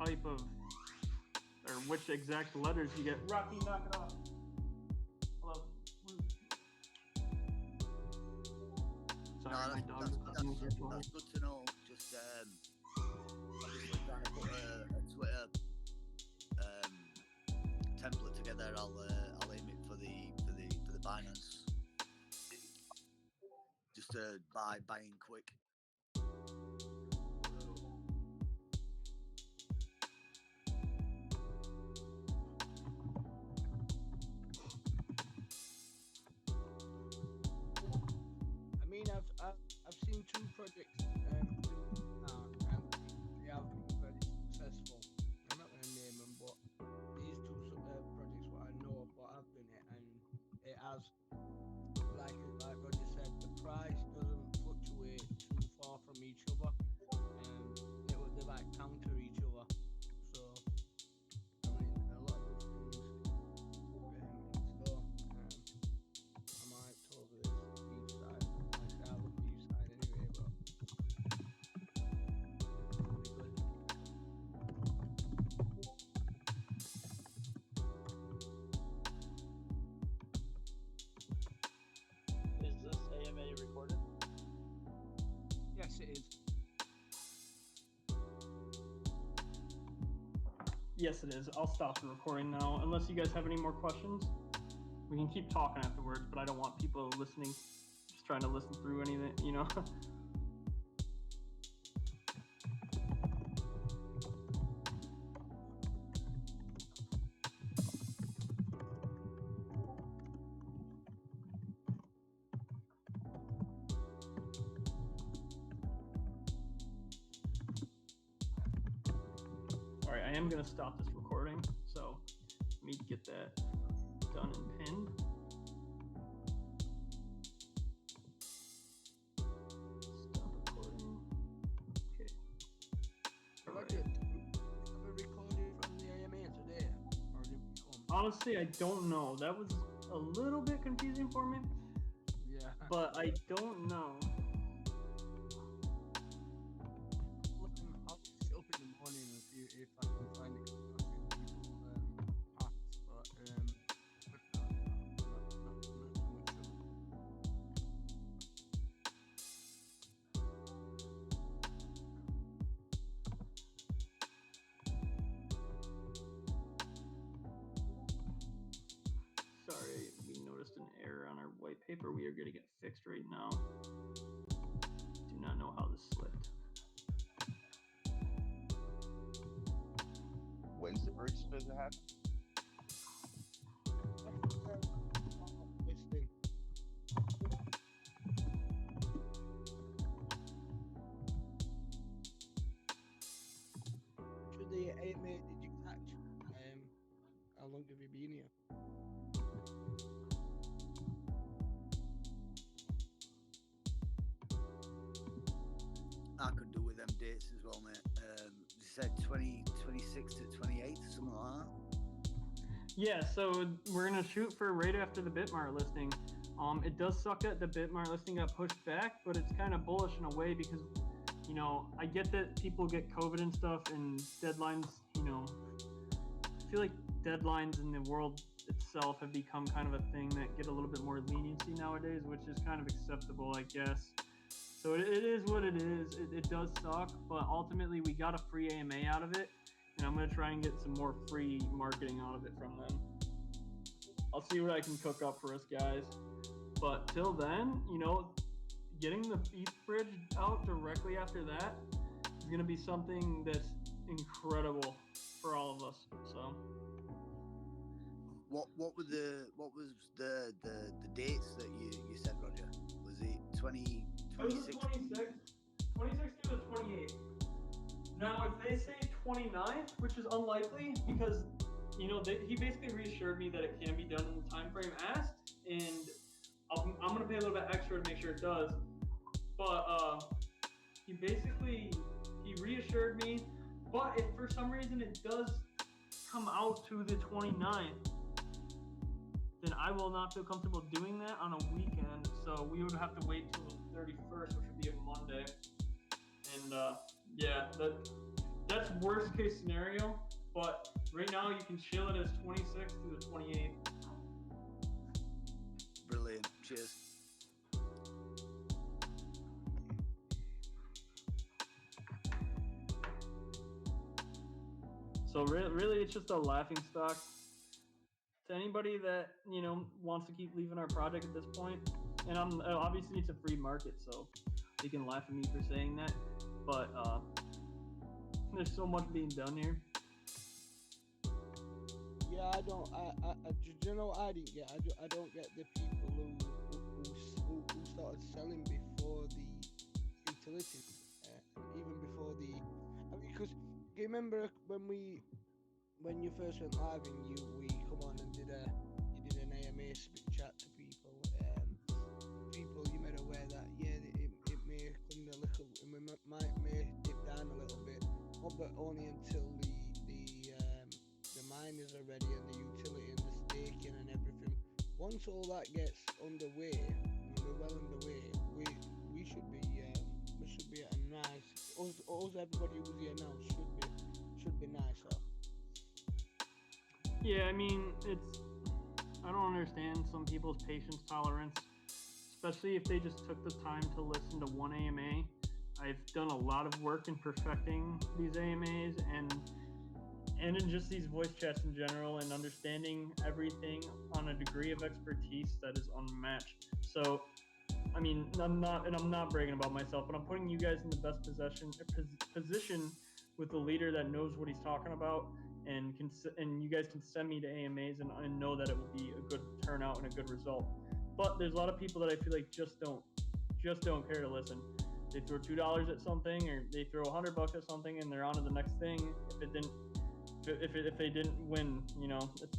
[SPEAKER 1] type of, or which exact letters you get. Rocky, knock it off. Hello. Sorry, my dog.
[SPEAKER 5] That's good to know. Just obviously trying to put a Twitter template together. I'll aim it for the Binance. Just buying quick.
[SPEAKER 2] I mean, I've seen two projects do now, and they have been very successful. I'm not going to name them, but these two projects, what I know of, what I've done it, and it has, like Roger said, the price doesn't fluctuate too far from each other. They like counter each other. So, I mean, a lot of good things in store. I might talk this each side. I love each side anyway, but
[SPEAKER 8] Is this AMA recorded?
[SPEAKER 2] yes, it is.
[SPEAKER 1] Yes, it is. I'll stop the recording now. Unless you guys have any more questions, we can keep talking afterwards, but I don't want people listening, just trying to listen through anything, All right, I am going to stop this recording, so let me get that done and pinned. Stop recording. Okay. All right.
[SPEAKER 2] Roger, have a recording from the AMA today, or did it come?
[SPEAKER 1] Honestly, I don't know. That was a little bit confusing for me,
[SPEAKER 2] Yeah.
[SPEAKER 1] but I don't know.
[SPEAKER 2] I'll sit up in the morning and see if I can find it. I think people ask, but not too much trouble.
[SPEAKER 1] Sorry, we noticed an error on our white paper. We are going to get fixed right now. Do not know how this slipped.
[SPEAKER 9] When's the bridge supposed to happen?
[SPEAKER 2] Listing. To the AMA did you catch? How long have you been here?
[SPEAKER 5] I could do with them dates as well, mate. You said 26 to 28, something like that.
[SPEAKER 1] Yeah, so we're gonna shoot for right after the Bitmart listing. It does suck that the Bitmart listing got pushed back, but it's kind of bullish in a way because, I get that people get COVID and stuff and deadlines, I feel like deadlines in the world itself have become kind of a thing that get a little bit more leniency nowadays, which is kind of acceptable, I guess. So it is what it is. It does suck, but ultimately we got a free AMA out of it, and I'm going to try and get some more free marketing out of it from them. I'll see what I can cook up for us guys. But till then, getting the ETH bridge out directly after that is going to be something that's incredible for all of us. So
[SPEAKER 5] What was the dates that you said, Roger? Was it 20?
[SPEAKER 1] It was the 26th through the 28th. Now, if they say 29th, which is unlikely because, he basically reassured me that it can be done in the time frame asked, and I'm going to pay a little bit extra to make sure it does. But he reassured me. But if for some reason it does come out to the 29th, then I will not feel comfortable doing that on a weekend. So we would have to wait till the 31st, which would be a Monday. And that's worst case scenario. But right now you can chill it as 26th to the 28th.
[SPEAKER 5] Brilliant. Cheers.
[SPEAKER 1] So really, it's just a laughing stock to anybody that wants to keep leaving our project at this point. And obviously it's a free market, so they can laugh at me for saying that. But there's so much being done here.
[SPEAKER 2] Yeah, I don't get the people who started selling before the utilities, even before because you remember when you first went live and we come on and you did an AMA spit chat to people, you made aware that it may come a little, it may dip down a little bit, but only until the miners are ready and the utility and the staking and everything. Once all that gets underway, and we're well underway, we should be at a nice. Us everybody who's here now should be nice.
[SPEAKER 1] Yeah, I mean, I don't understand some people's patience tolerance, especially if they just took the time to listen to one AMA. I've done a lot of work in perfecting these AMAs and in just these voice chats in general, and understanding everything on a degree of expertise that is unmatched. So, I mean, I'm not bragging about myself, but I'm putting you guys in the best position with a leader that knows what he's talking about, and you guys can send me to AMAs and know that it will be a good turnout and a good result. But there's a lot of people that I feel like just don't care to listen. They throw $2 at something, or they throw $100 at something, and they're on to the next thing. If they didn't win,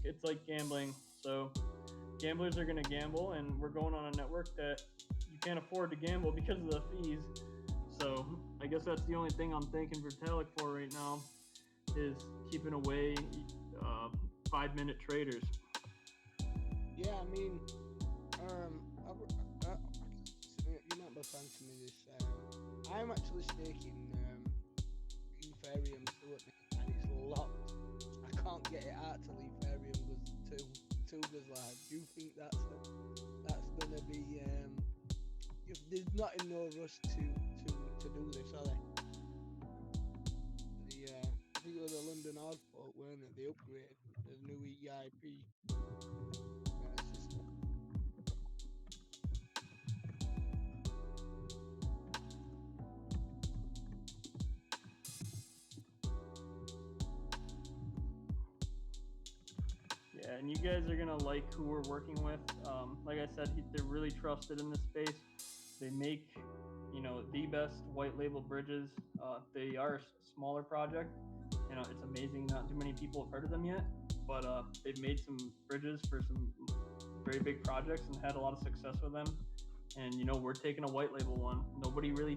[SPEAKER 1] it's like gambling. So gamblers are going to gamble, and we're going on a network that you can't afford to gamble because of the fees. So I guess that's the only thing I'm thanking Vitalik for right now, is keeping away 5-minute traders.
[SPEAKER 2] Yeah, I mean, you might be fancy me this. I'm actually staking Ethereum too, and it's locked. I can't get it out till Ethereum goes two goes live. Do you think that's gonna be? If there's not in no rush to do this, are they? I think it was the London Hard Fork, weren't it? The upgrade, the new EIP system.
[SPEAKER 1] Yeah, and you guys are gonna like who we're working with. Like I said, they're really trusted in this space. They make, the best white label bridges. They are a smaller project. It's amazing not too many people have heard of them yet, but they've made some bridges for some very big projects and had a lot of success with them. And we're taking a white label one. Nobody really,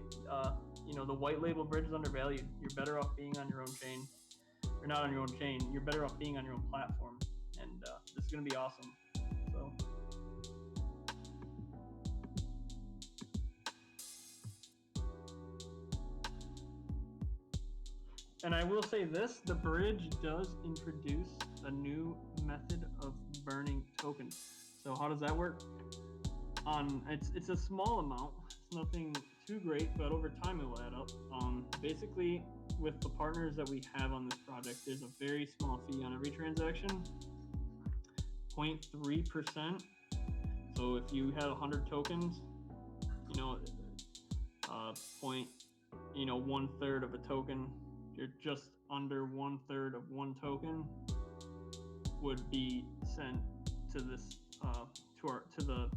[SPEAKER 1] the white label bridge is undervalued. You're better off being on your own chain. You're not on your own chain. You're better off being on your own platform. And this is gonna be awesome. So. And I will say this, the bridge does introduce a new method of burning tokens. So how does that work? It's a small amount. It's nothing too great, but over time it will add up. Basically, with the partners that we have on this project, there's a very small fee on every transaction, 0.3%. So if you had 100 tokens, one third of a token, you're just under 1/3 of one token would be sent to this to the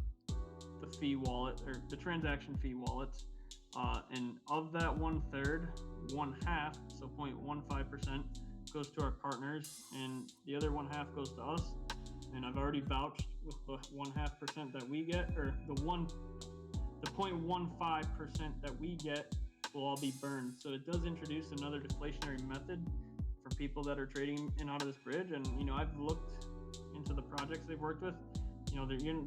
[SPEAKER 1] fee wallet, or the transaction fee wallets, and of that 1/3, 1/2, so 0.15%, goes to our partners, and the other 1/2 goes to us. And I've already vouched with the 1/2% that we get, or the 0.15% that we get will all be burned. So it does introduce another deflationary method for people that are trading in out of this bridge. And I've looked into the projects they've worked with.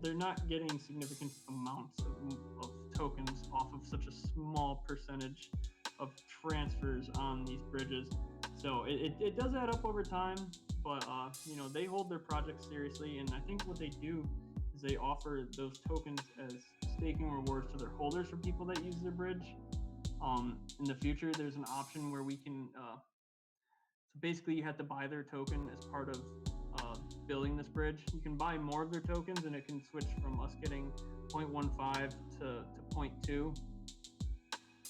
[SPEAKER 1] They're not getting significant amounts of tokens off of such a small percentage of transfers on these bridges. So it does add up over time, but they hold their projects seriously, and I think what they do is they offer those tokens as staking rewards to their holders for people that use their bridge. In the future, there's an option where we can so basically you have to buy their token as part of building this bridge. You can buy more of their tokens, and it can switch from us getting 0.15 to 0.2,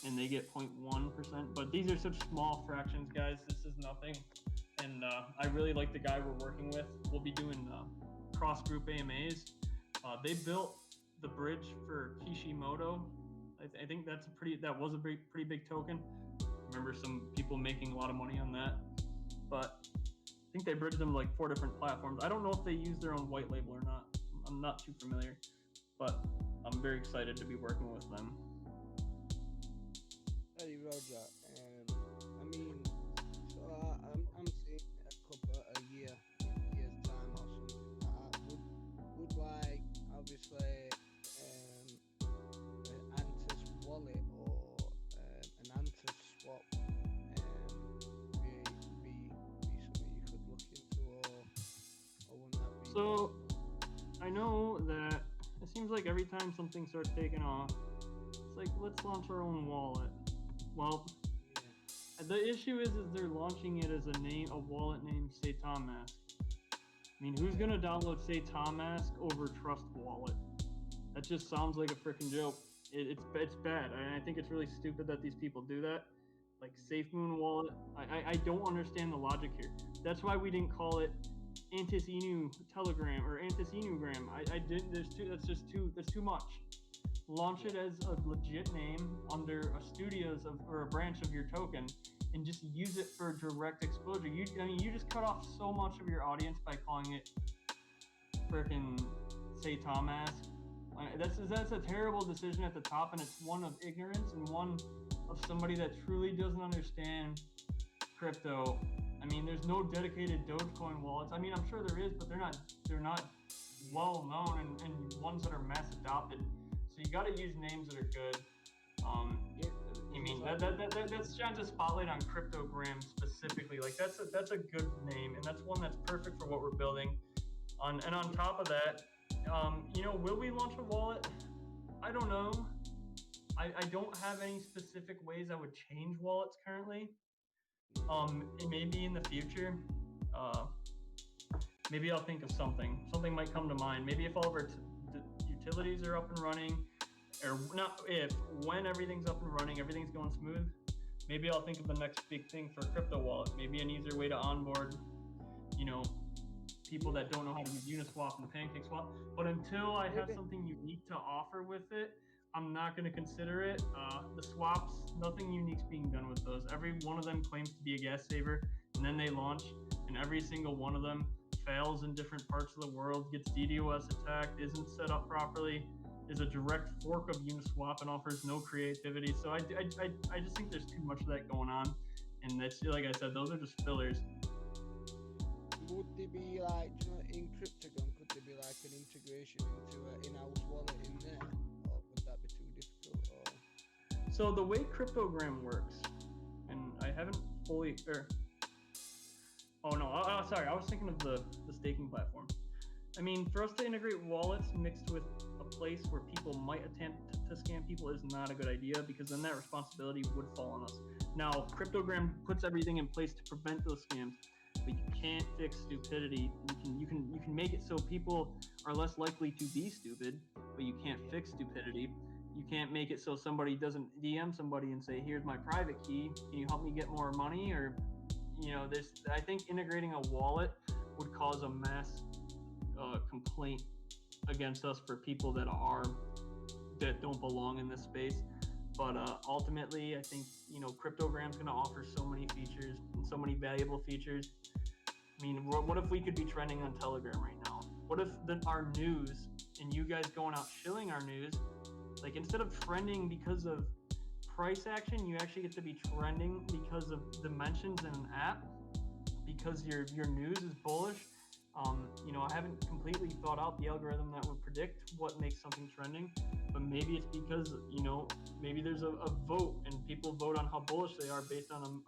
[SPEAKER 1] and they get 0.1%. But these are such small fractions, guys. This is nothing. And I really like the guy we're working with. We'll be doing cross-group AMAs. They built the bridge for Kishimoto. I think that was a pretty big token. I remember some people making a lot of money on that. But I think they bridged them like 4 different platforms. I don't know if they use their own white label or not. I'm not too familiar, but I'm very excited to be working with them.
[SPEAKER 2] Hey Roger, I'm seeing a year's time or something. I would like, obviously, an Antis wallet or an Antis swap be something you could look into, or wouldn't that be?
[SPEAKER 1] So I know that it seems like every time something starts taking off, it's like, let's launch our own wallet. Well, the issue is they're launching it as a wallet named SayTomMask. I mean, who's gonna download SayTomMask over Trust Wallet? That just sounds like a freaking joke. It's bad, and I think it's really stupid that these people do that. Like SafeMoon Wallet, I don't understand the logic here. That's why we didn't call it Antis Inu Telegram or Antis Inugram. That's too much. Launch it as a legit name under a studios or a branch of your token, and just use it for direct exposure. You just cut off so much of your audience by calling it freaking SayTomMask. That's a terrible decision at the top, and it's one of ignorance and one of somebody that truly doesn't understand crypto. I mean, there's no dedicated Dogecoin wallets. I mean, I'm sure there is, but they're not well known and ones that are mass adopted. So you got to use names that are good. I mean, that shines a spotlight on Cryptogram specifically. Like that's a good name, and that's one that's perfect for what we're building. And on top of that, will we launch a wallet? I don't know. I don't have any specific ways I would change wallets currently. Maybe in the future. Maybe I'll think of something. Something might come to mind. Maybe if all of our utilities are up and running, or not if, when everything's up and running, everything's going smooth, maybe I'll think of the next big thing for a crypto wallet. Maybe an easier way to onboard, people that don't know how to use Uniswap and PancakeSwap. But until I have something unique to offer with it, I'm not going to consider it. The swaps, nothing unique's being done with those. Every one of them claims to be a gas saver, and then they launch, and every single one of them fails in different parts of the world, gets DDoS attacked, isn't set up properly, is a direct fork of Uniswap, and offers no creativity. So I just think there's too much of that going on, and that's, like I said, those are just fillers.
[SPEAKER 2] Would they be like, in Cryptogram, could there be like an integration into an in-house wallet in there, or would that be too difficult? Or?
[SPEAKER 1] So the way Cryptogram works, and I haven't fully, Oh no, sorry, I was thinking of the staking platform. I mean, for us to integrate wallets mixed with a place where people might attempt to scam people is not a good idea, because then that responsibility would fall on us. Now, Cryptogram puts everything in place to prevent those scams, but you can't fix stupidity. You can make it so people are less likely to be stupid, but you can't fix stupidity. You can't make it so somebody doesn't DM somebody and say, "Here's my private key. Can you help me get more money?" Or, this. I think integrating a wallet would cause a mass complaint against us for people that don't belong in this space. But ultimately, I think Cryptogram's going to offer so many features and so many valuable features. I mean, what if we could be trending on Telegram right now? What if our news and you guys going out shilling our news, like instead of trending because of price action, you actually get to be trending because of the mentions in an app, because your news is bullish. I haven't completely thought out the algorithm that would predict what makes something trending, but maybe it's because maybe there's a vote and people vote on how bullish they are based on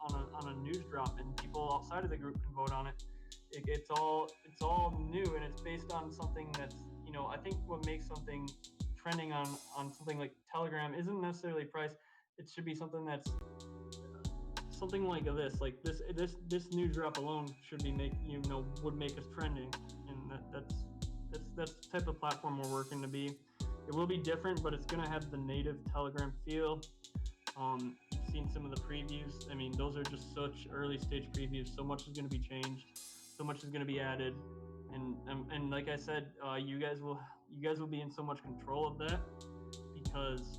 [SPEAKER 1] a news drop, and people outside of the group can vote on it. It's all new, and it's based on something that's I think what makes something trending on something like Telegram isn't necessarily price. It should be something that's something like this, this news drop alone should be would make us trending, and that's the type of platform we're working to be. It will be different, but it's gonna have the native Telegram feel. You've seen some of the previews. I mean, those are just such early stage previews. So much is gonna be changed. So much is gonna be added, and like I said, you guys will be in so much control of that, because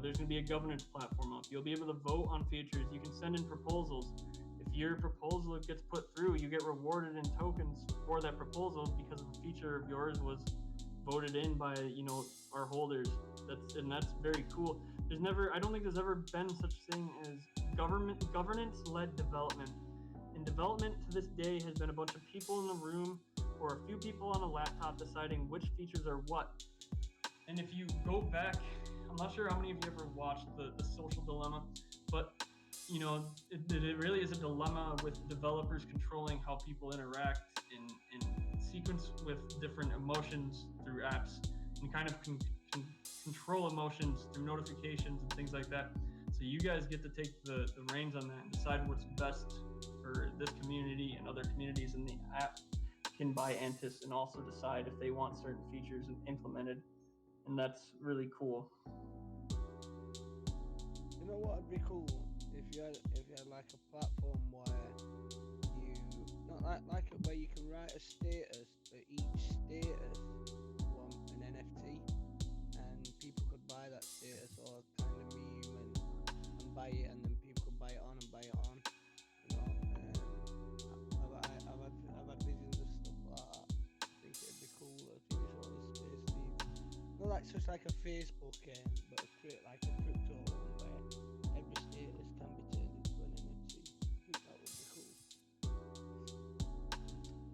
[SPEAKER 1] there's going to be a governance platform up. You'll be able to vote on features. You can send in proposals. If your proposal gets put through, you get rewarded in tokens for that proposal because a feature of yours was voted in by our holders. That's very cool. I don't think there's ever been such thing as governance-led development. And development to this day has been a bunch of people in a room or a few people on a laptop deciding which features are what. And if you go back, I'm not sure how many of you ever watched the Social Dilemma, but it really is a dilemma with developers controlling how people interact in sequence with different emotions through apps, and kind of control emotions through notifications and things like that. So you guys get to take the reins on that and decide what's best for this community, and other communities in the app can buy Antis and also decide if they want certain features implemented. And that's really cool.
[SPEAKER 2] You know what would be cool if you had like a platform where you not like where you can write a status, but each status want an NFT, and people could buy that status or kind of meme and buy it, and then people could buy it on and buy it on. I've had visions of stuff like that. I think it'd be cool if you saw this space, Steve. Not like just like a Facebook but create like a crypto one where every status can be turned into an NFT. I think that would be cool.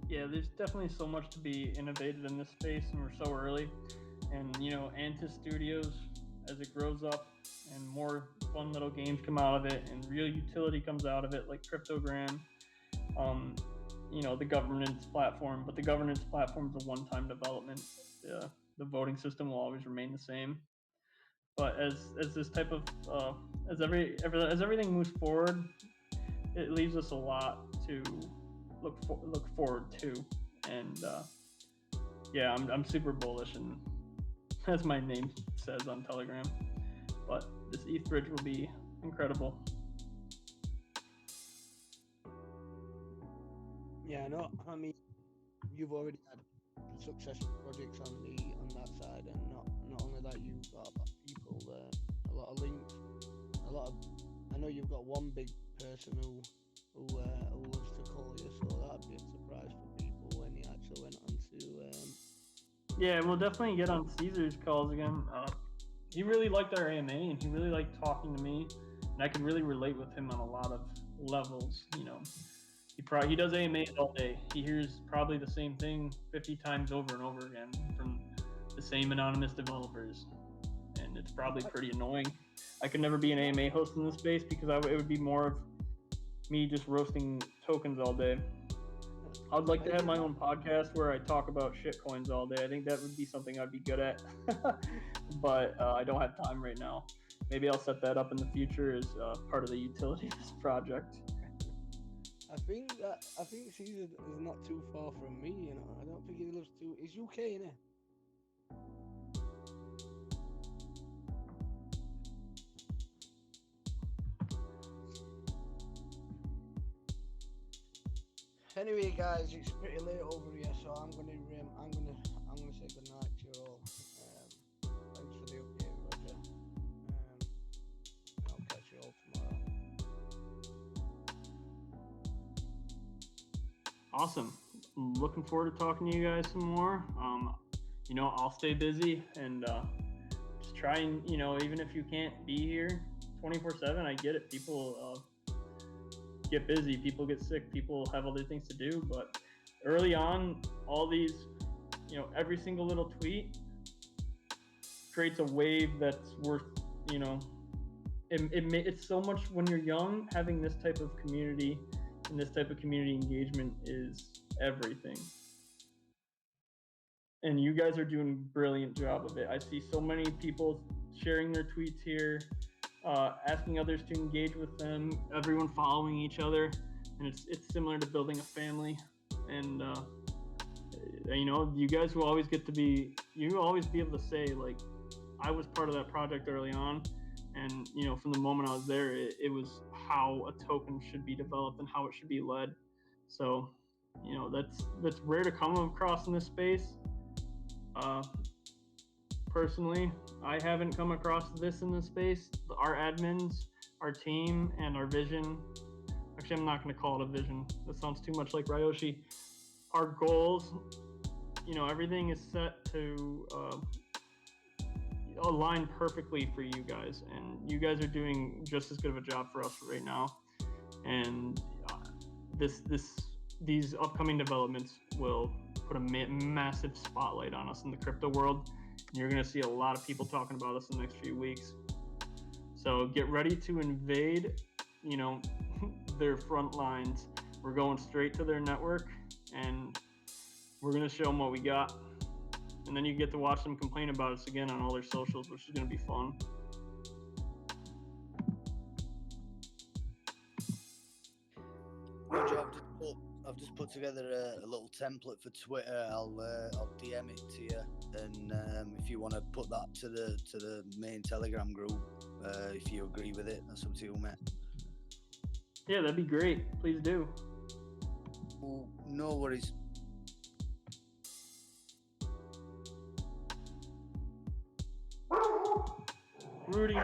[SPEAKER 1] Yeah, there's definitely so much to be innovated in this space, and we're so early. And Antis Studios, as it grows up and more fun little games come out of it and real utility comes out of it, like Cryptogram, the governance platform. But the governance platform is a one-time development. The voting system will always remain the same. But as this type of as everything moves forward, it leaves us a lot to look forward to. And yeah, I'm super bullish, and as my name says on Telegram. But this ETH bridge will be incredible.
[SPEAKER 2] Yeah, no, I mean, you've already had successful projects on that side, and not only that, you've got people there, a lot of links, I know you've got one big person who loves to call you, so that'd be a surprise for people when he actually went on to
[SPEAKER 1] yeah, we'll definitely get on Caesar's calls again. He really liked our AMA, and he really liked talking to me, and I could really relate with him on a lot of levels. He does AMAs all day. He hears probably the same thing 50 times over and over again from the same anonymous developers, and it's probably pretty annoying. I could never be an AMA host in this space, because it would be more of me just roasting tokens all day. I'd like to have my own podcast where I talk about shitcoins all day. I think that would be something I'd be good at, but I don't have time right now. Maybe I'll set that up in the future as part of the utility of this project.
[SPEAKER 2] I think Caesar is not too far from me. You know, I don't think he lives too. He's UK, innit? Anyway, guys, it's pretty late over here, so I'm gonna say good night to you all. Thanks for the update, Roger. I'll catch you all tomorrow.
[SPEAKER 1] Awesome. Looking forward to talking to you guys some more. I'll stay busy and just try and, even if you can't be here 24/7, I get it. People get busy, people get sick, people have other things to do, but early on, all these, every single little tweet creates a wave that's worth, it's so much when you're young, having this type of community and this type of community engagement is everything. And you guys are doing a brilliant job of it. I see so many people sharing their tweets here, asking others to engage with them, everyone following each other, and it's similar to building a family. And you guys will always always be able to say, like, I was part of that project early on, and from the moment I was there, it was how a token should be developed and how it should be led. So that's rare to come across in this space. Personally, I haven't come across this in this space. Our admins, our team, and our vision. Actually, I'm not going to call it a vision. That sounds too much like Ryoshi. Our goals, everything is set to align perfectly for you guys. And you guys are doing just as good of a job for us right now. And these upcoming developments will put a massive spotlight on us in the crypto world. You're going to see a lot of people talking about us in the next few weeks. So get ready to invade, their front lines. We're going straight to their network, and we're going to show them what we got. And then you get to watch them complain about us again on all their socials, which is going to be fun.
[SPEAKER 5] Roger, I've just put together a little template for Twitter. I'll DM it to you, and if you want to put that to the main Telegram group, if you agree with it, that's up to you, mate.
[SPEAKER 1] Yeah, that'd be great. Please do.
[SPEAKER 5] Oh, no worries.
[SPEAKER 1] Rudy.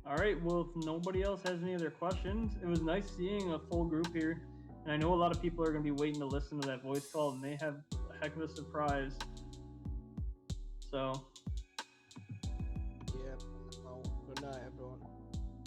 [SPEAKER 1] All right, well, if nobody else has any other questions, it was nice seeing a full group here. And I know a lot of people are going to be waiting to listen to that voice call, and they have a heck of a surprise. So